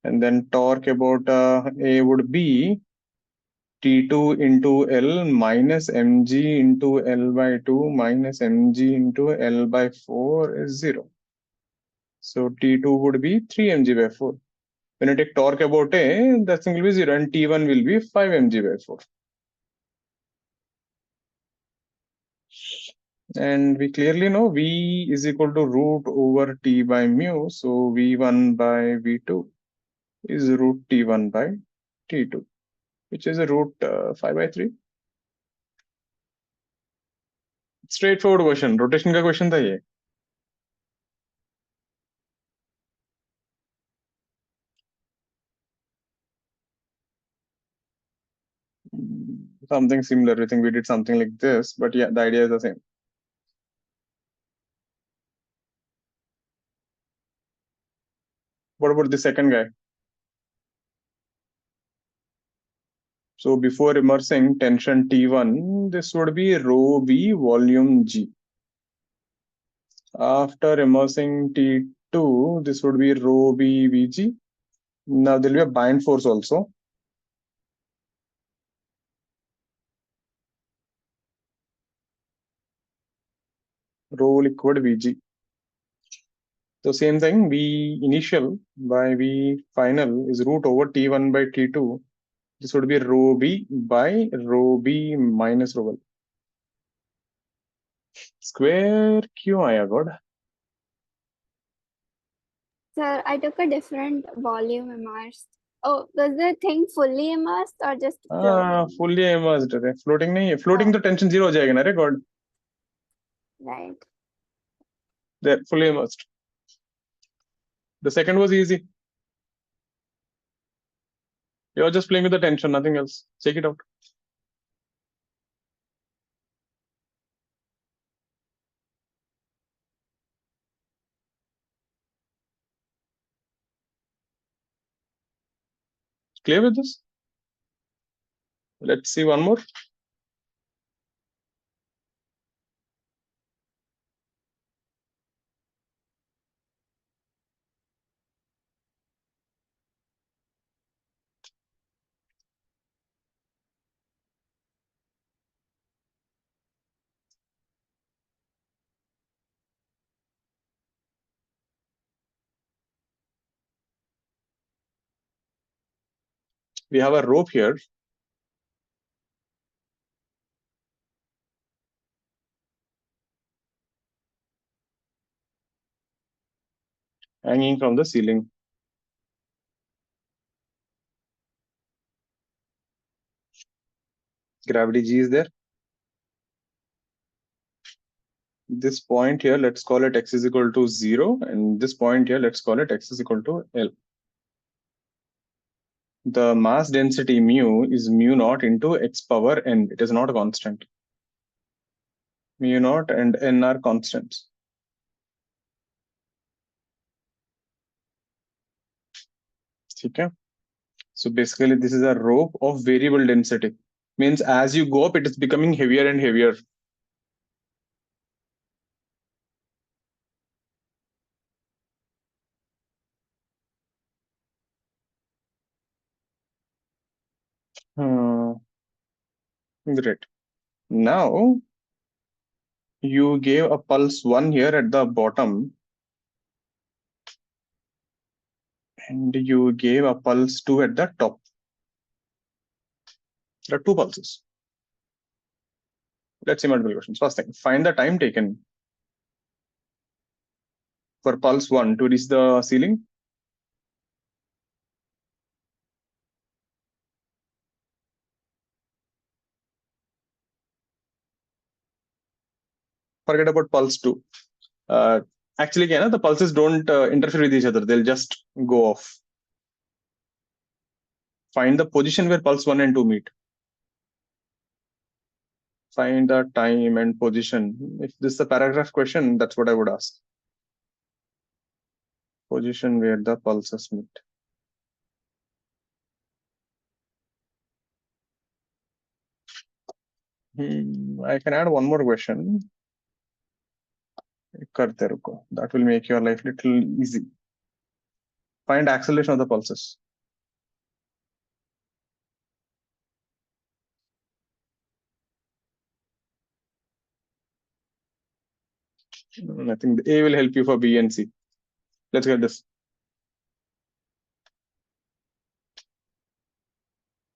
And then torque about A would be T2 into L minus mg into L by 2 minus mg into L by 4 is 0. So T2 would be 3 mg by 4. When you take torque about A, that thing will be 0 and T1 will be 5 mg by 4. And we clearly know V is equal to root over T by mu. So V1 by V2 is root T1 by T2, which is a root 5 by 3. Straightforward question. Rotation का question था ये. Something similar. I think we did something like this, but yeah, the idea is the same. What about the second guy? So before immersing tension T1, this would be rho V volume G. After immersing T2, this would be rho B Vg. Now there will be a bind force also. Rho liquid Vg. So same thing, V initial by V final is root over T1 by T2. This would be rho B by rho B minus rho L. Square क्यों आया God? Sir, I took a different volume immersed. Oh, was the thing fully immersed or just floating? Fully immersed है. Floating नहीं है. Floating तो tension 0 हो जाएगा ना रे God. Right. There, fully immersed. The second was easy. You're just playing with the tension, nothing else. Check it out. Clear with this? Let's see one more. We have a rope here. Hanging from the ceiling. Gravity G is there. This point here, let's call it x is equal to 0. And this point here, let's call it x is equal to L. The mass density mu is mu naught into x power n. It is not a constant. Mu naught and n are constants. Okay. So basically, this is a rope of variable density. Means as you go up, it is becoming heavier and heavier. Great. Now, you gave a pulse 1 here at the bottom. And you gave a pulse 2 at the top. There are 2 pulses. Let's see multiple questions. First thing, find the time taken for pulse 1 to reach the ceiling. Forget about pulse 2. Actually, the pulses don't interfere with each other. They'll just go off. Find the position where pulse 1 and 2 meet. Find the time and position. If this is a paragraph question, that's what I would ask. Position where the pulses meet. I can add one more question. That will make your life little easy. Find acceleration of the pulses. I think the A will help you for B and C. Let's get this.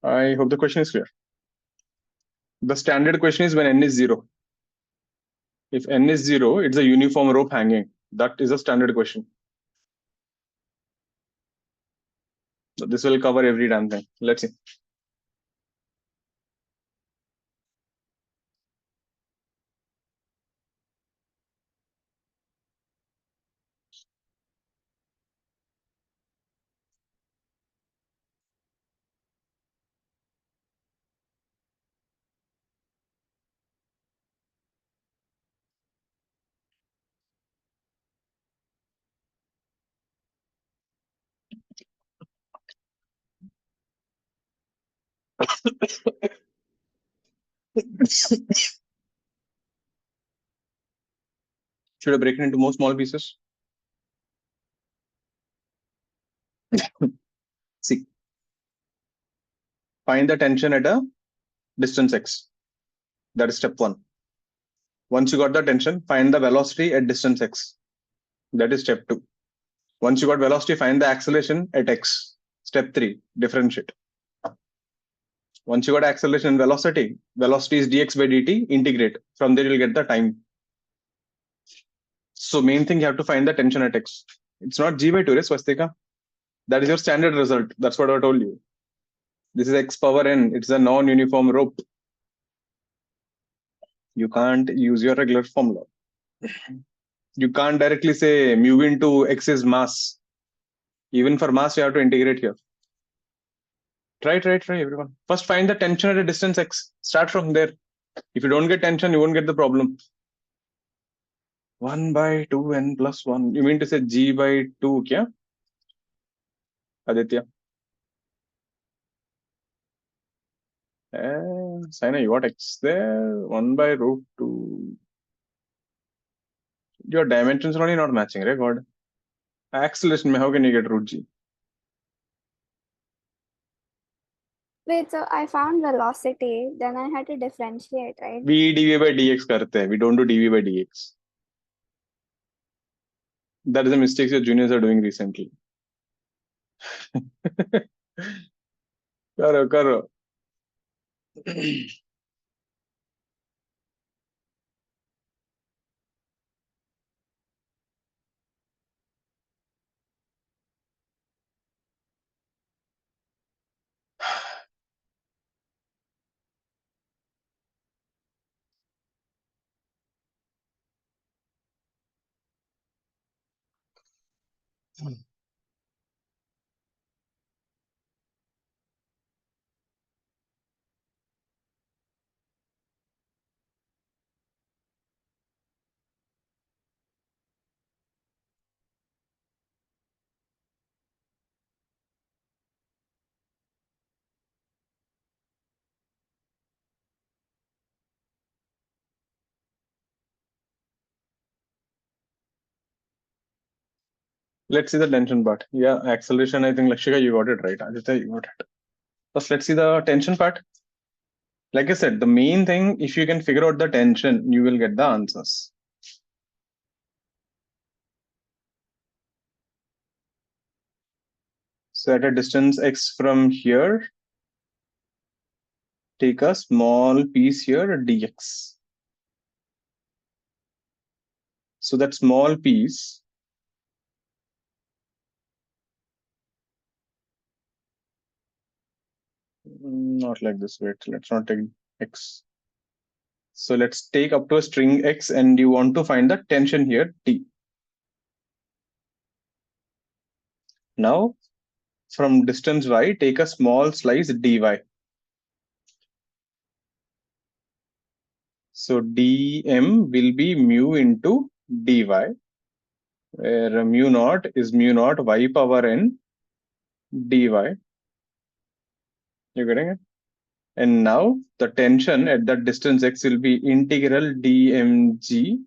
I hope the question is clear. The standard question is when n is 0. If n is 0, it's a uniform rope hanging. That is a standard question. So this will cover every damn thing. Let's see. Should I break it into more small pieces? See. Find the tension at a distance x. That is step 1. Once you got the tension, find the velocity at distance x. That is step 2. Once you got velocity, find the acceleration at x. Step 3, differentiate. Once you got acceleration and velocity is dx by dt, integrate. From there, you'll get the time. So main thing, you have to find the tension at x. It's not g by 2, right, Swastika? That is your standard result. That's what I told you. This is x power n. It's a non-uniform rope. You can't use your regular formula. You can't directly say mu into x is mass. Even for mass, you have to integrate here. Try, everyone. First, find the tension at a distance x. Start from there. If you don't get tension, you won't get the problem. 1 by 2n plus 1. You mean to say g by 2, kya? Aditya? Saina, you got x there. 1 by root 2. Your dimensions are only not matching, right, God? Acceleration, how can you get root g? Wait, so I found velocity, then I had to differentiate, right? We dv by dx karte hai. We don't do dv by dx. That is a mistake your juniors are doing recently. Karo. Let's see the tension part. Yeah, acceleration, I think Lakshika, you got it right. Aditya, you got it. First, let's see the tension part. Like I said, the main thing, if you can figure out the tension, you will get the answers. So at a distance x from here, take a small piece here, dx. So that small piece, not like this, wait, let's not take x. So let's take up to a string x and you want to find the tension here, T. Now, from distance y, take a small slice dy. So dm will be mu into dy, where mu naught is mu naught y power n dy. You getting it? And now the tension at that distance x will be integral dmg,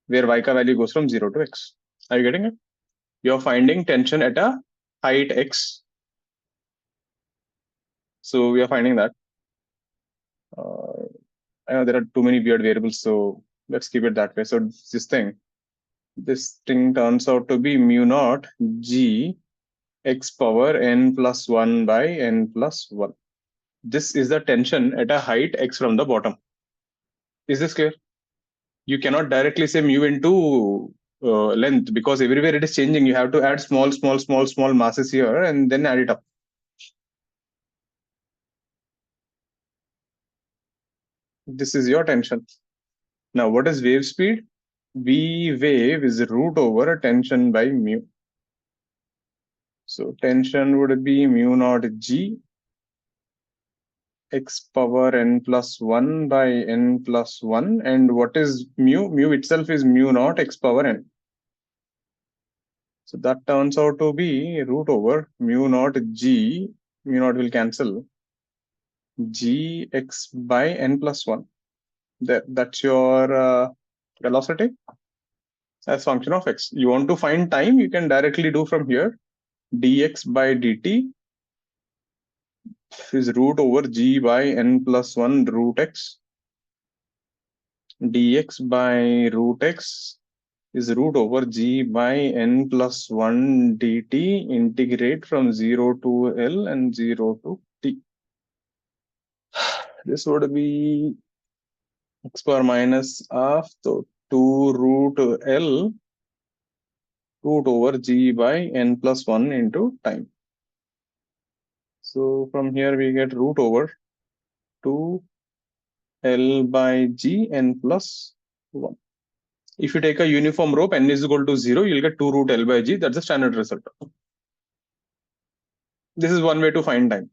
where y ka value goes from 0 to x. Are you getting it? You're finding tension at a height x. So we are finding that. I know there are too many weird variables, so let's keep it that way. So this thing turns out to be mu naught g x power n plus 1 by n plus 1. This is the tension at a height x from the bottom. Is this clear? You cannot directly say mu into length, because everywhere it is changing. You have to add small masses here and then add it up. This is your tension. Now, what is wave speed? V wave is root over tension by mu. So tension would be mu naught g x power n plus 1 by n plus 1. And what is mu? Mu itself is mu naught x power n. So that turns out to be root over mu naught g, mu naught will cancel, g x by n plus 1. That's your velocity as function of x. You want to find time, you can directly do from here. Dx by dt is root over g by n plus 1 root x. Dx by root x is root over g by n plus 1 dt, integrate from 0 to L and 0 to t. This would be x power minus half, so 2 root L root over g by n plus 1 into time. So from here we get root over 2 L by g n plus 1. If you take a uniform rope n is equal to 0, you'll get 2 root L by g. That's the standard result. This is one way to find time.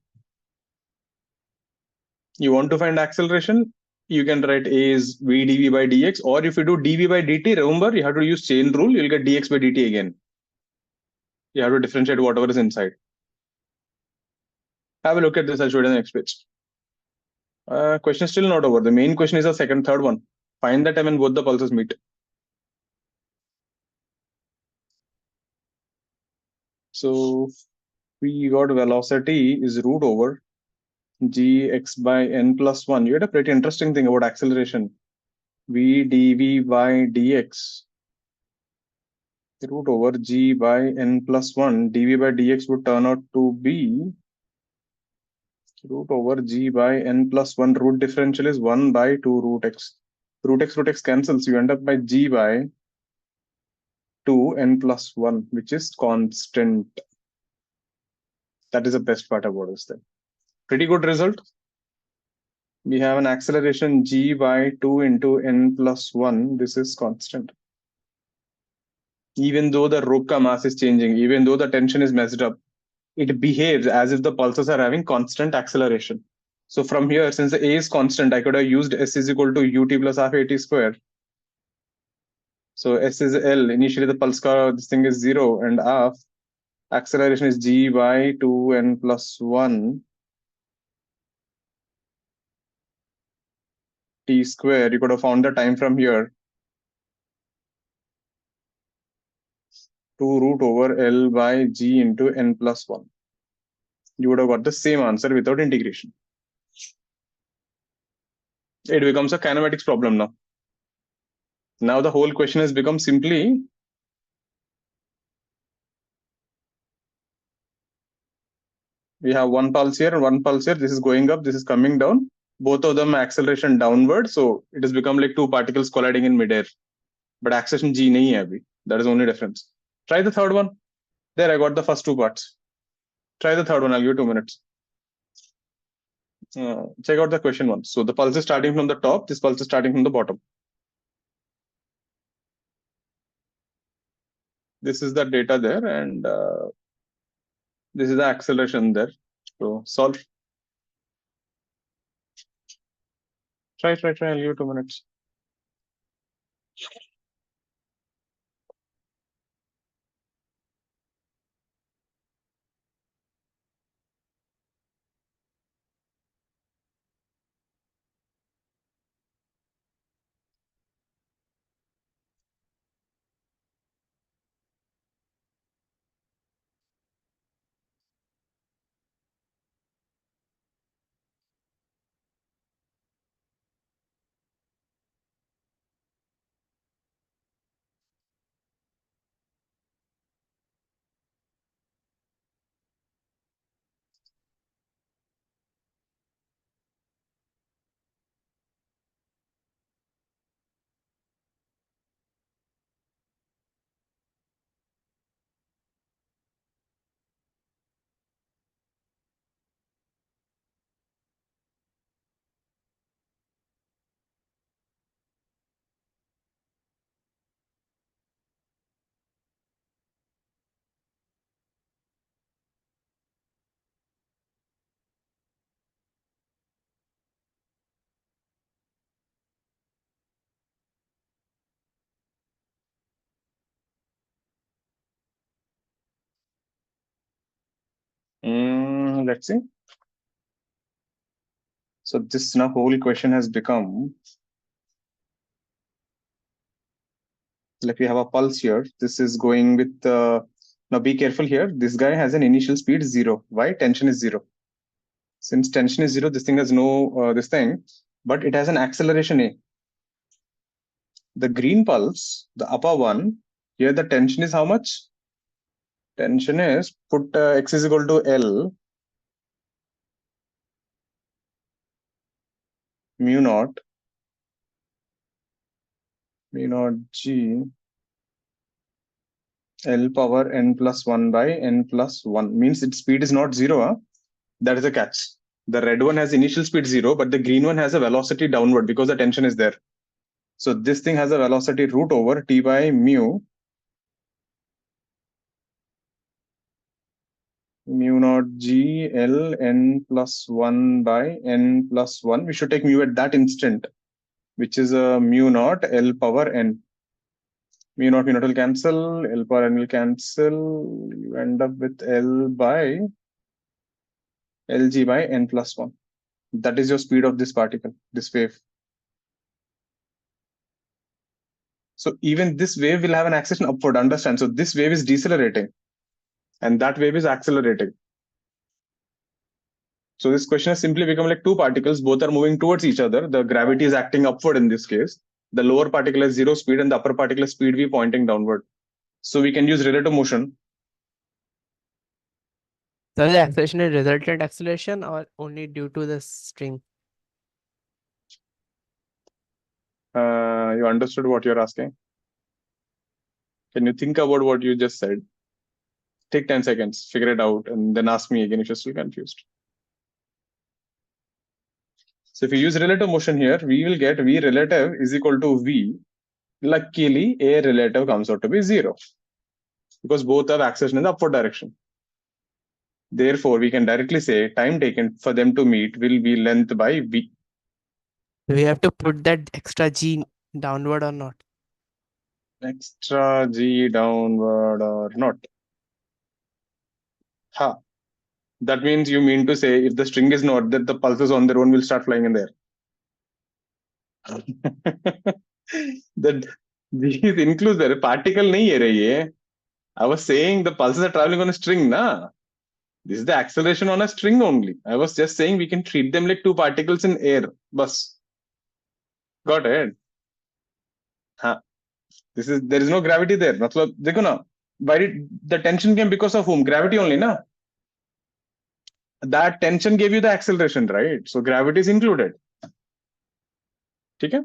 You want to find acceleration, you can write a is v dv by dx, or if you do dv by dt, remember you have to use chain rule, you'll get dx by dt again. You have to differentiate whatever is inside. Have a look at this, I'll show you the next page. Question is still not over. The main question is the third one. Find the time when both the pulses meet. So we got velocity is root over g x by n plus 1. You had a pretty interesting thing about acceleration. V dv by dx root over g by n plus 1. dv by dx would turn out to be root over g by n plus 1. Root differential is 1 by 2 root x. Root x cancels. You end up by g by 2 n plus 1, which is constant. That is the best part about this thing. Pretty good result. We have an acceleration g by 2 into n plus 1. This is constant. Even though the rope ka mass is changing, even though the tension is messed up, it behaves as if the pulses are having constant acceleration. So from here, since the a is constant, I could have used s is equal to ut plus half at square. So s is L. Initially, the pulse car, this thing is 0, and half acceleration is g by 2 n plus 1 t square. You could have found the time from here. 2 root over L by g into n plus 1. You would have got the same answer without integration. It becomes a kinematics problem now. Now the whole question has become simply we have one pulse here and one pulse here. This is going up, this is coming down. Both of them acceleration downward. So it has become like two particles colliding in midair. But acceleration g nahi hai abhi. That is the only difference. Try the third one. There, I got the first two parts. Try the third one. I'll give you 2 minutes. Check out the question once. So the pulse is starting from the top. This pulse is starting from the bottom. This is the data there, and This is the acceleration there. So solve. Try. I'll give you 2 minutes. Let's see. So this now whole question has become, like we have a pulse here. This is going with, now be careful here. This guy has an initial speed 0. Why? Tension is 0. Since tension is 0, this thing has no, this thing, but it has an acceleration A. The green pulse, the upper one, here the tension is how much? Tension is, put x is equal to L mu naught G L power n plus 1 by n plus 1. Means its speed is not 0. Huh? That is a catch. The red one has initial speed 0, but the green one has a velocity downward because the tension is there. So this thing has a velocity root over T by mu naught G L n plus 1 by n plus 1. We should take mu at that instant, which is a mu naught L power n. Mu naught will cancel, L power n will cancel. You end up with L by Lg by n plus 1. That is your speed of this particle, this wave. So even this wave will have an acceleration upward, understand? So this wave is decelerating and that wave is accelerating. So this question has simply become like two particles, both are moving towards each other. The gravity is acting upward in this case. The lower particle has 0 speed and the upper particle has speed v pointing downward. So we can use relative motion. So the acceleration is resultant acceleration or only due to the string? You understood what you're asking? Can you think about what you just said? Take 10 seconds, figure it out, and then ask me again if you're still confused. So if you use relative motion here, we will get V relative is equal to V. Luckily, A relative comes out to be 0 because both have acceleration in the upward direction. Therefore, we can directly say time taken for them to meet will be length by V. Do we have to put that extra g downward or not? Extra G downward or not? Ha. That means you mean to say if the string is not, that the pulses on their own will start flying in there. That these includes the particle nahi hai ye. I was saying the pulses are traveling on a string, na? This is the acceleration on a string only. I was just saying we can treat them like two particles in air. Bus. Got it? Huh. There is no gravity there. Matlab, dekho na, why did the tension came because of whom? Gravity only, na? That tension gave you the acceleration, right? So gravity is included. Okay?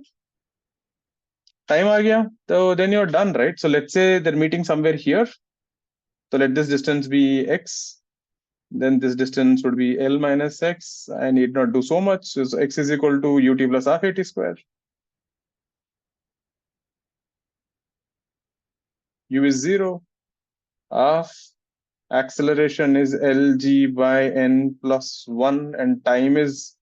Time aa gaya. So then you're done, right? So let's say they're meeting somewhere here. So let this distance be x. Then this distance would be L minus x. I need not do so much. So x is equal to ut plus half at square. U is 0. Half acceleration is Lg by n plus 1 and time is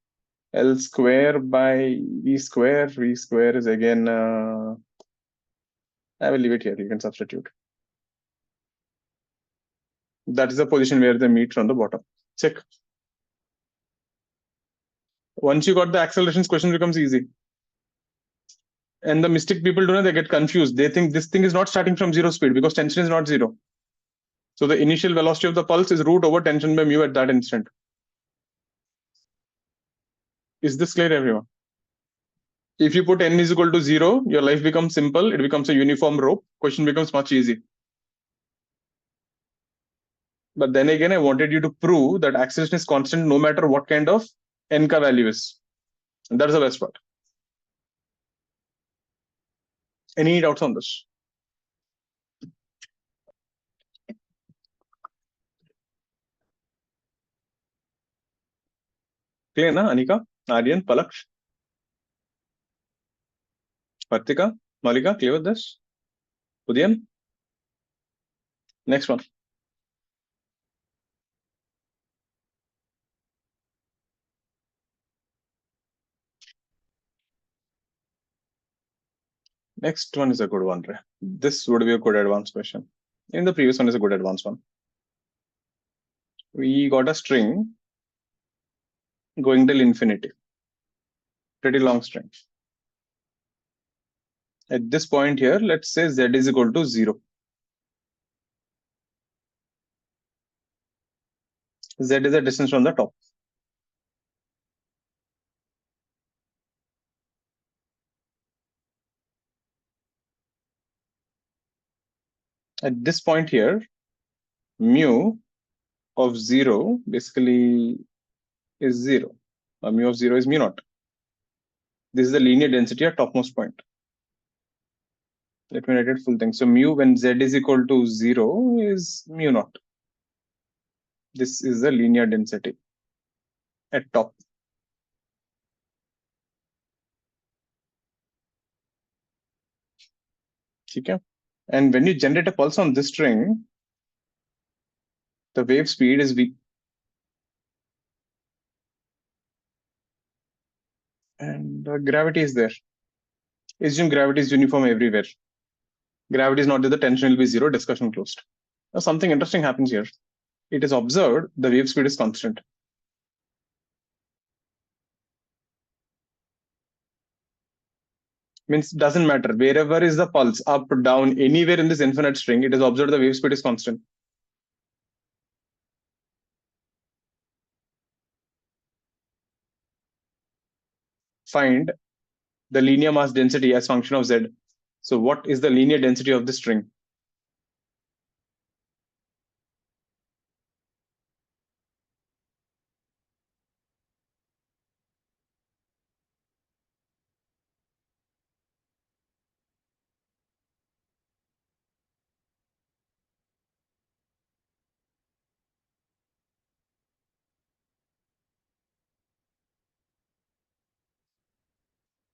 L square by v square. V square is again, I will leave it here. You can substitute. That is the position where they meet from the bottom. Check. Once you got the accelerations, question becomes easy. And the mistake people do, they get confused. They think this thing is not starting from zero speed because tension is not zero. So the initial velocity of the pulse is root over tension by mu at that instant. Is this clear, everyone? If you put n is equal to 0, your life becomes simple. It becomes a uniform rope. Question becomes much easy. But then again, I wanted you to prove that acceleration is constant no matter what kind of n ka value is. And that's the best part. Any doubts on this? Clear, na? Anika, Aryan, Palak, Partika, Malika, clear with this? Udayan? Next one. Next one is a good one. This would be a good advanced question. In the previous one is a good advanced one. We got a string going till infinity. Pretty long string. At this point here, let's say z is equal to 0. Z is the distance from the top. At this point here, mu of 0 basically is 0. Mu of 0 is mu naught. This is the linear density at topmost point. Let me write it full thing. So mu when z is equal to 0 is mu naught. This is the linear density at top. Okay. And when you generate a pulse on this string, the wave speed is v. And gravity is there. Assume gravity is uniform everywhere. Gravity is not there, the tension will be 0, discussion closed. Now something interesting happens here. It is observed the wave speed is constant. Means doesn't matter. Wherever is the pulse, up, down, anywhere in this infinite string, it is observed the wave speed is constant. Find the linear mass density as function of z. So what is the linear density of the string?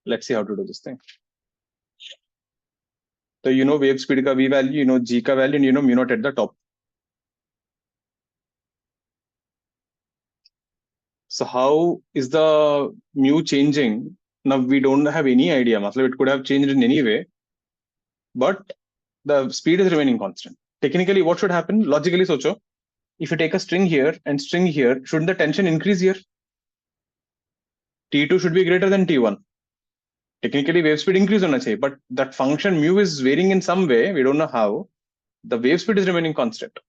Let's see how to do this thing. So you know wave speed ka v value, you know g ka value, and you know mu naught at the top. So how is the mu changing? Now we don't have any idea. It could have changed in any way, but the speed is remaining constant. Technically, what should happen? Logically, socho, if you take a string here and string here, shouldn't the tension increase here? T2 should be greater than T1. Technically, wave speed increase hona chahiye, but that function mu is varying in some way. We don't know how. The wave speed is remaining constant.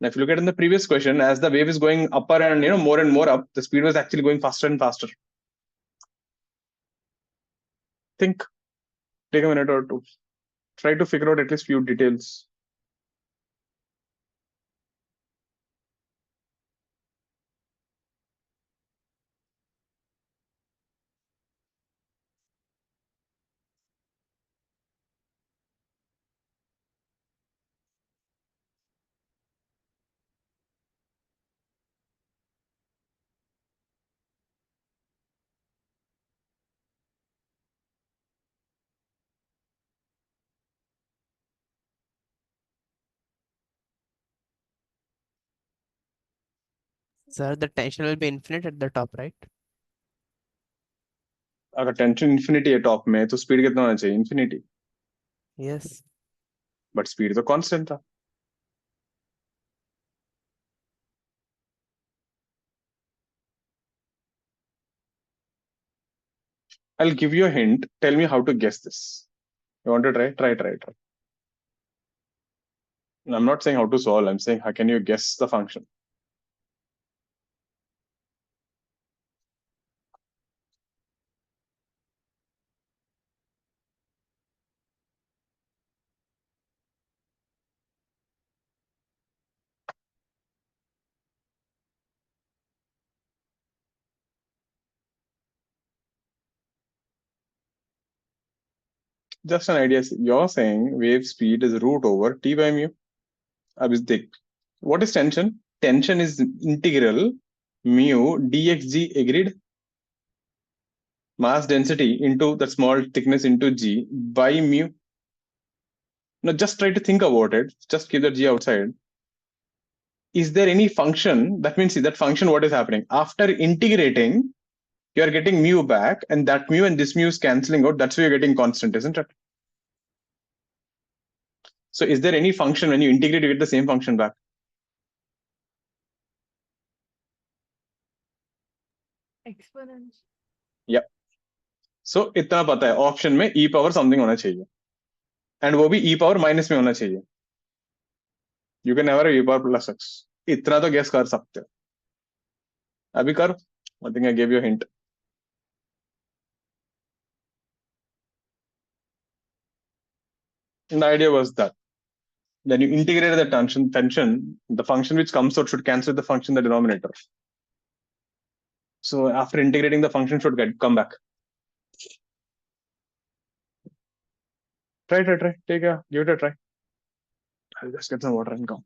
Now, if you look at in the previous question, as the wave is going upper and more up, the speed was actually going faster and faster. Think, take a minute or two. Try to figure out at least few details. Sir, the tension will be infinite at the top, right? अगर tension infinity है top में तो speed कितना होना चाहिए? Infinity. Yes. But speed तो constant था. I'll give you a hint. Tell me how to guess this. You want to try? Try. I'm not saying how to solve. I'm saying how can you guess the function? Just an idea. You're saying wave speed is root over t by mu. Abhisdik, what is tension? Tension is integral mu dxg agreed. Mass density into the small thickness into g by mu. Now just try to think about it. Just keep the g outside. Is there any function? That means see that function, what is happening? After integrating, you are getting mu back, and that mu and this mu is cancelling out. That's why you're getting constant, isn't it? So is there any function when you integrate, you get the same function back? Exponential. Yep. So इतना पता है option में e power something होना चाहिए, and वो भी e power minus में होना चाहिए. You can never e power plus x. इतना तो गेस कर सकते हो. अभी कर. I think I give you a hint. The idea was that then you integrated the tension, the function which comes out should cancel the function in the denominator. So after integrating, the function should come back. Try. Take a, give it a try. I'll just get some water and come.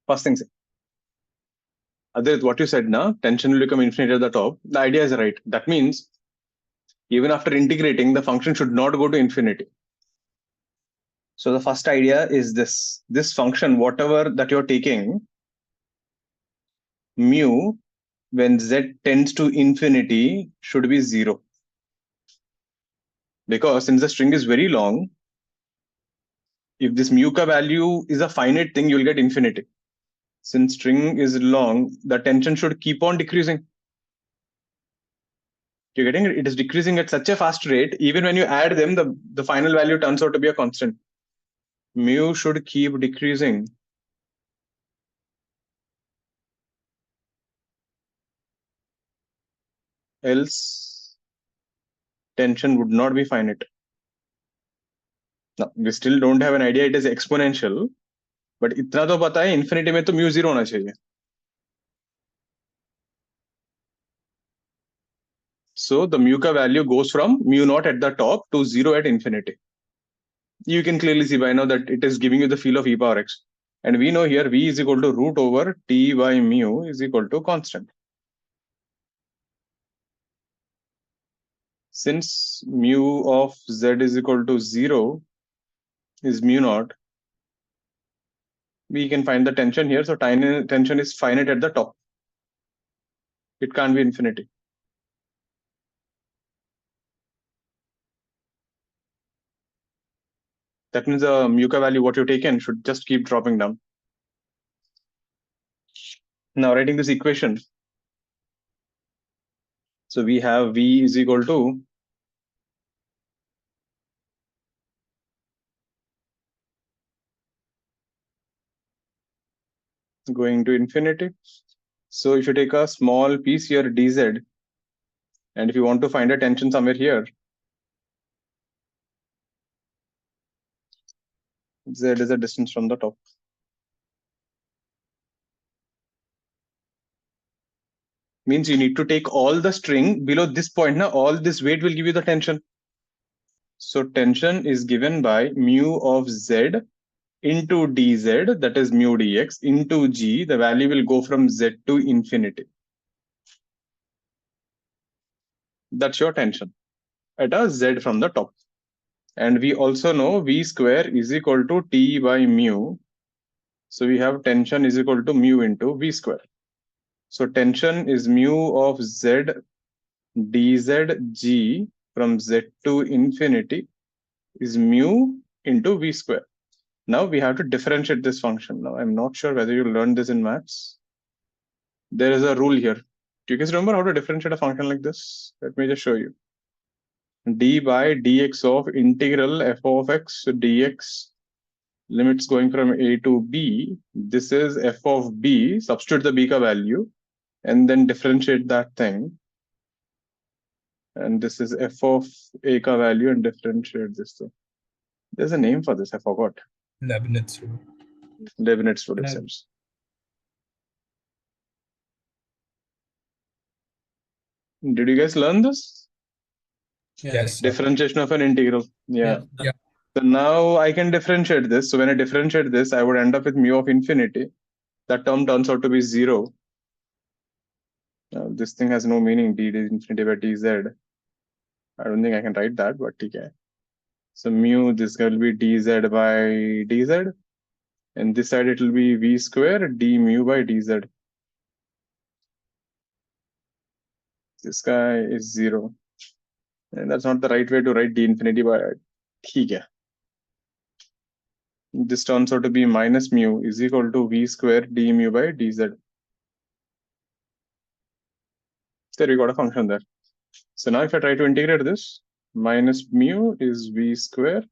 First thing, Adit, what you said now, tension will become infinite at the top. The idea is right. That means even after integrating, the function should not go to infinity. So the first idea is this function, whatever that you're taking, mu, when z tends to infinity, should be 0. Because since the string is very long, if this mu ka value is a finite thing, you'll get infinity. Since string is long, the tension should keep on decreasing. You're getting it? It is decreasing at such a fast rate, even when you add them, the final value turns out to be a constant. Mu should keep decreasing. Else, tension would not be finite. Now, we still don't have an idea it is exponential, but इतना तो पता है infinity में तो mu 0 होना चाहिए. So the mu ka value goes from mu naught at the top to 0 at infinity. You can clearly see by now that it is giving you the feel of e power x. And we know here v is equal to root over t by mu is equal to constant. Since mu of z is equal to 0 is mu naught, we can find the tension here. So tension is finite at the top. It can't be infinity. That means the mu ka value what you taken should just keep dropping down. Now writing this equation. So we have V is equal to going to infinity. So if you take a small piece here dz, and if you want to find a tension somewhere here, z is a distance from the top. Means you need to take all the string below this point. Now all this weight will give you the tension. So tension is given by mu of z into dz, that is mu dx, into g. The value will go from z to infinity. That's your tension at a z from the top. And we also know v square is equal to T by mu. So we have tension is equal to mu into v square. So tension is mu of z dz g from z to infinity is mu into v square. Now we have to differentiate this function. Now I'm not sure whether you learned this in maths. There is a rule here. Do you guys remember how to differentiate a function like this? Let me just show you. D by dx of integral f of x dx, limits going from a to b. This is f of b, substitute the b ka value, and then differentiate that thing. And this is f of a ka value and differentiate this thing. There's a name for this, I forgot. Leibniz rule. Leibniz rule, it Leb- seems. Did you guys learn this? Yes. sir. Differentiation of an integral. Yeah. Yeah. So now I can differentiate this. So when I differentiate this, I would end up with mu of infinity. That term turns out to be 0. This thing has no meaning. D is infinity by dz. I don't think I can write that, but okay. So mu, this will be dz by dz. And this side it will be v square d mu by dz. This guy is 0. And that's not the right way to write d infinity by ठीक है. This turns out to be minus mu is equal to v square d mu by dz. There we got a function there. So now if I try to integrate this, minus mu is v square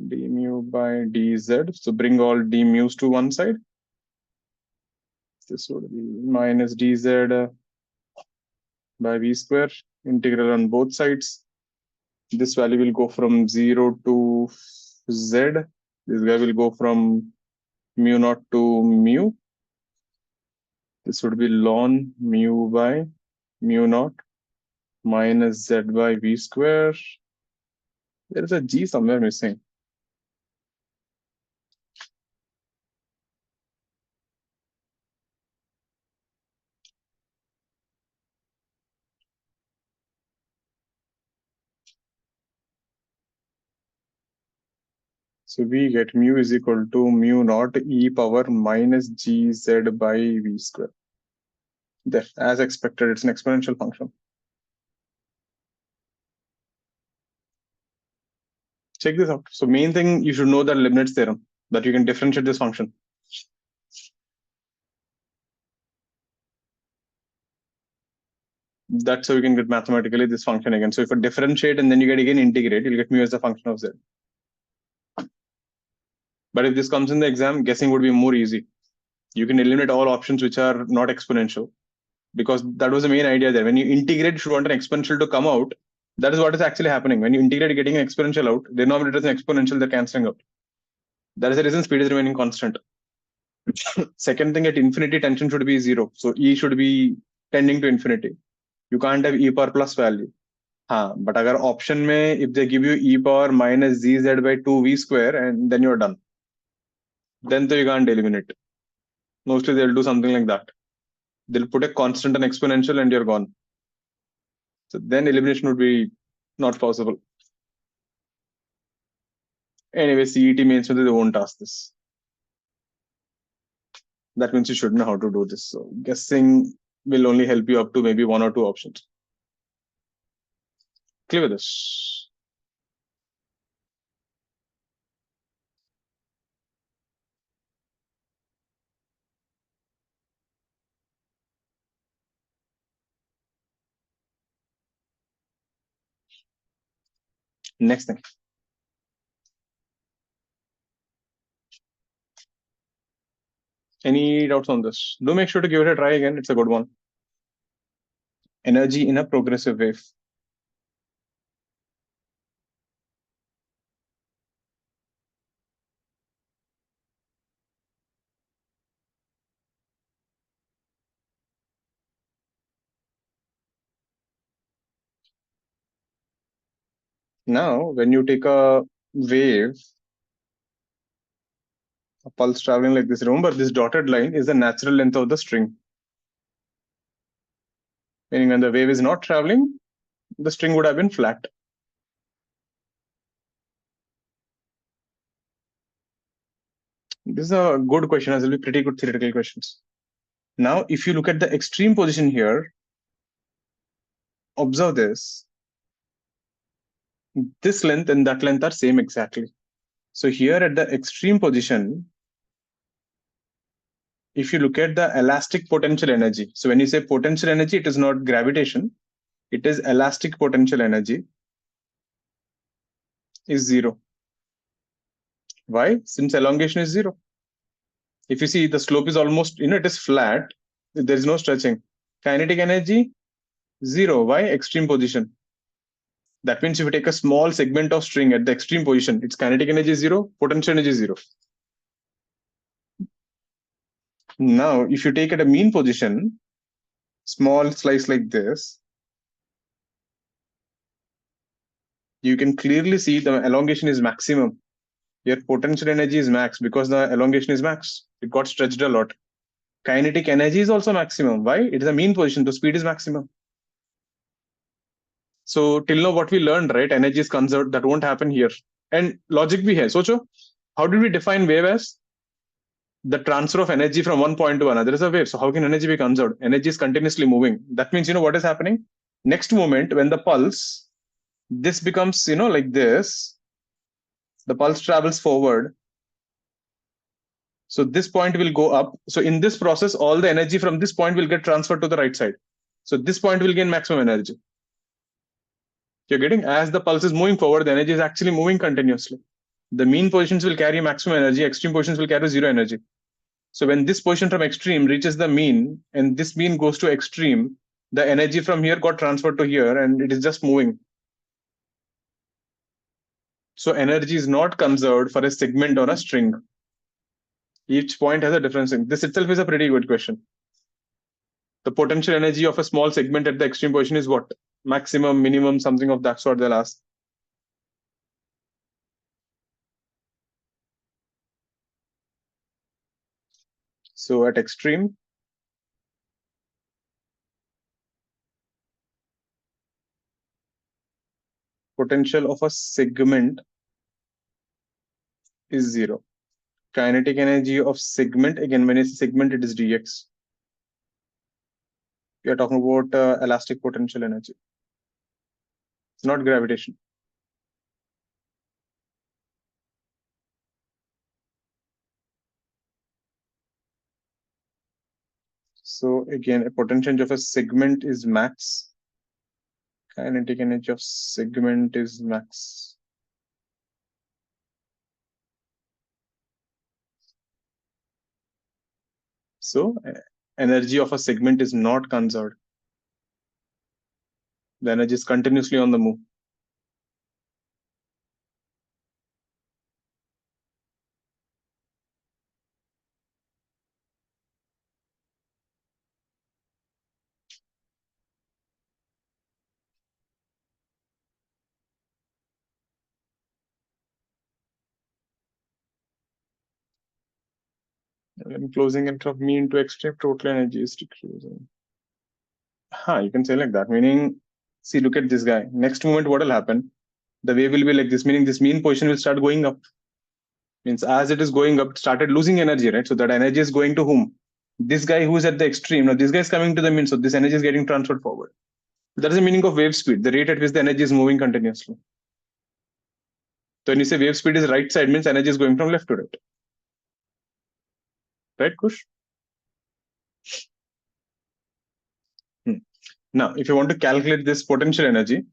d mu by dz. So bring all d mu's to one side. This would be minus dz by v square, integral on both sides. This value will go from 0 to z. This guy will go from mu naught to mu. This would be ln mu by mu naught minus z by v square. There is a g somewhere missing. So we get mu is equal to mu naught e power minus gz by v square. There, as expected, it's an exponential function. Check this out. So main thing you should know that Leibniz theorem, that you can differentiate this function. That's how you can get mathematically this function again. So if you differentiate and then you get again integrate, you'll get mu as a function of z. But if this comes in the exam, guessing would be more easy. You can eliminate all options which are not exponential, because that was the main idea there. When you integrate, you should want an exponential to come out. That is what is actually happening. When you integrate, getting an exponential out, denominator is an exponential, they're cancelling out. That is the reason speed is remaining constant. Second thing, at infinity, tension should be 0. So E should be tending to infinity. You can't have E power plus value. But agar option mein, if they give you E power minus ZZ by 2V square, and then you're done. Then you can't eliminate. Mostly they'll do something like that. They'll put a constant and exponential and you're gone. So then elimination would be Not possible. Anyway, CET means they won't ask this. That means you should know how to do this. So guessing will only help you up to maybe 1 or 2 options. Clear with this? Next thing. Any doubts on this? Do make sure to give it a try again. It's a good one. Energy in a progressive wave. Now, when you take a wave, a pulse traveling like this, remember this dotted line is the natural length of the string. Meaning when the wave is not traveling, the string would have been flat. This is a good question, as will be pretty good theoretical questions. Now, if you look at the extreme position here, observe this. This length and that length are same exactly. So here at the extreme position, if you look at the elastic potential energy, so when you say potential energy, it is not gravitation, it is elastic potential energy is 0. Why? Since elongation is 0. If you see the slope is almost, it is flat, there is no stretching. Kinetic energy, 0. Why? Extreme position. That means if you take a small segment of string at the extreme position, its kinetic energy is 0, potential energy is 0. Now, if you take at a mean position, small slice like this, you can clearly see the elongation is maximum. Your potential energy is max because the elongation is max. It got stretched a lot. Kinetic energy is also maximum. Why? It is a mean position, so speed is maximum. So till now what we learned, right? Energy is conserved. That won't happen here. And logic bhi hai. Socho, how did we define wave as? The transfer of energy from one point to another is a wave. So how can energy be conserved? Energy is continuously moving. That means, what is happening? Next moment, when the pulse, this becomes, like this, the pulse travels forward. So this point will go up. So in this process, all the energy from this point will get transferred to the right side. So this point will gain maximum energy. You're getting, as the pulse is moving forward, the energy is actually moving continuously. The mean positions will carry maximum energy, extreme positions will carry 0 energy. So when this position from extreme reaches the mean, and this mean goes to extreme, the energy from here got transferred to here, and it is just moving. So energy is not conserved for a segment on a string. Each point has a different thing. This itself is a pretty good question. The potential energy of a small segment at the extreme position is what? Maximum, minimum, something of that sort they'll ask. So at extreme, potential of a segment is 0. Kinetic energy of segment, again, when it's a segment, it is dx. We are talking about elastic potential energy. It's not gravitation. So again, a potential energy of a segment is max. Kinetic energy of segment is max. So energy of a segment is not conserved. The energy is continuously on the move. And closing it from mean to extreme, total energy is decreasing. You can say like that, meaning See, look at this guy. Next moment, what will happen? The wave will be like this, meaning this mean position will start going up. Means as it is going up, it started losing energy, right? So that energy is going to whom? This guy who is at the extreme. Now this guy is coming to the mean, so this energy is getting transferred forward. That is the meaning of wave speed, the rate at which the energy is moving continuously. So when you say wave speed is right side, means energy is going from left to right. Right, Kush? Now, if you want to calculate this potential energy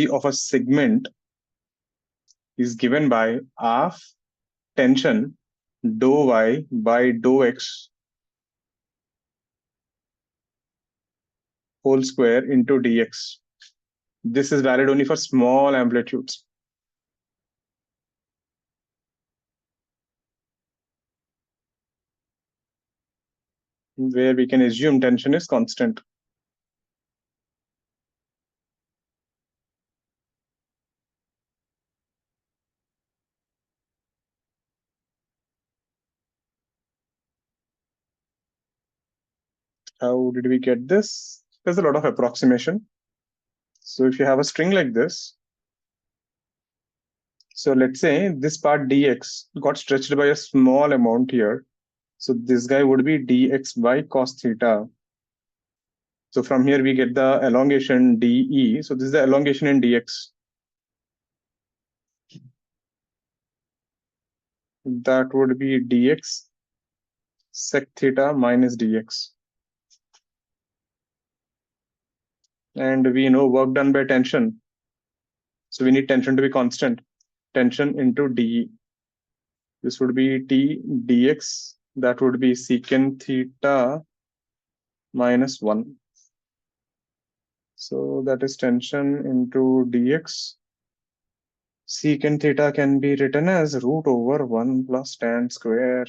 of a segment is given by half tension dou y by dou x whole square into dx. This is valid only for small amplitudes. Where we can assume tension is constant. How did we get this? There's a lot of approximation. So if you have a string like this, so let's say this part dx got stretched by a small amount here. So this guy would be dx by cos theta. So from here we get the elongation dE. So this is the elongation in dx. That would be dx sec theta minus dx. And we know work done by tension. So we need tension to be constant. Tension into dE. This would be T dx. That would be secant theta minus 1. So that is tension into dx. Secant theta can be written as root over 1 plus tan square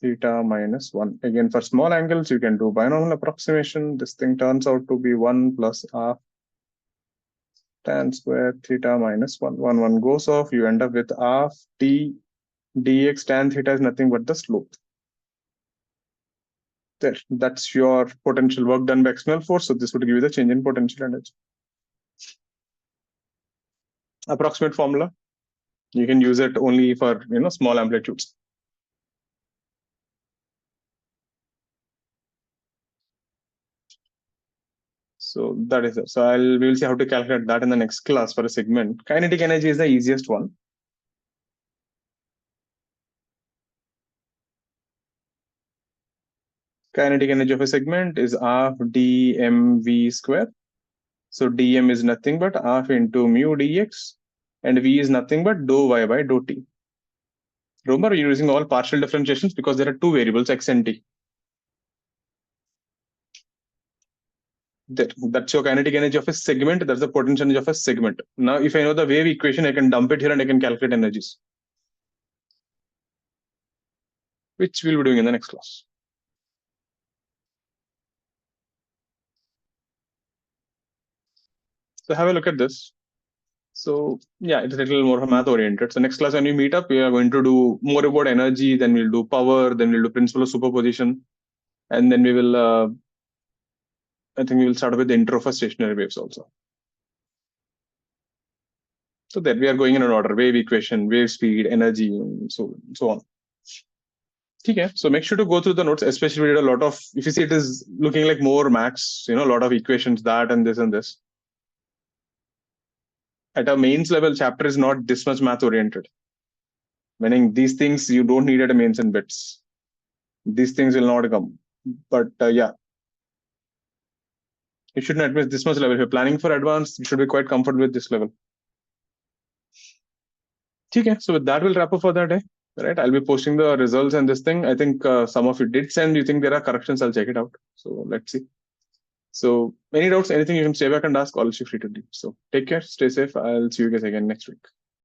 theta minus 1. Again, for small angles, you can do binomial approximation. This thing turns out to be 1 plus half tan square theta minus 1. 1 goes off. You end up with half t dx tan theta is nothing but the slope. There, that's your potential work done by external force. So this would give you the change in potential energy. Approximate formula. You can use it only for small amplitudes. So that is it. So we will see how to calculate that in the next class for a segment. Kinetic energy is the easiest one. Kinetic energy of a segment is half dmv square. So dm is nothing but half into mu dx, and v is nothing but dou y by dou t. Remember, you're using all partial differentiations because there are two variables, x and t. That's your kinetic energy of a segment. That's the potential energy of a segment. Now, if I know the wave equation, I can dump it here and I can calculate energies, which we'll be doing in the next class. So have a look at this. So yeah, it's a little more math oriented. So next class when we meet up, we are going to do more about energy, then we'll do power, then we'll do principle of superposition, and then we will, I think we will start with the intro for stationary waves also. So there we are going in an order: wave equation, wave speed, energy, and so on. Okay, so make sure to go through the notes, especially we did a lot of, if you see it is looking like more max, a lot of equations, that and this and this. At a mains level, chapter is not this much math oriented. Meaning these things you don't need at a mains and bits. These things will not come. But yeah, you shouldn't admit this much level. If you're planning for advanced, you should be quite comfortable with this level. Okay, so with that, we'll wrap up for that day. Right, I'll be posting the results and this thing. I think some of you did send. You think there are corrections? I'll check it out. So let's see. So any doubts, anything you can stay back and ask, always feel free to do. So take care, stay safe. I'll see you guys again next week.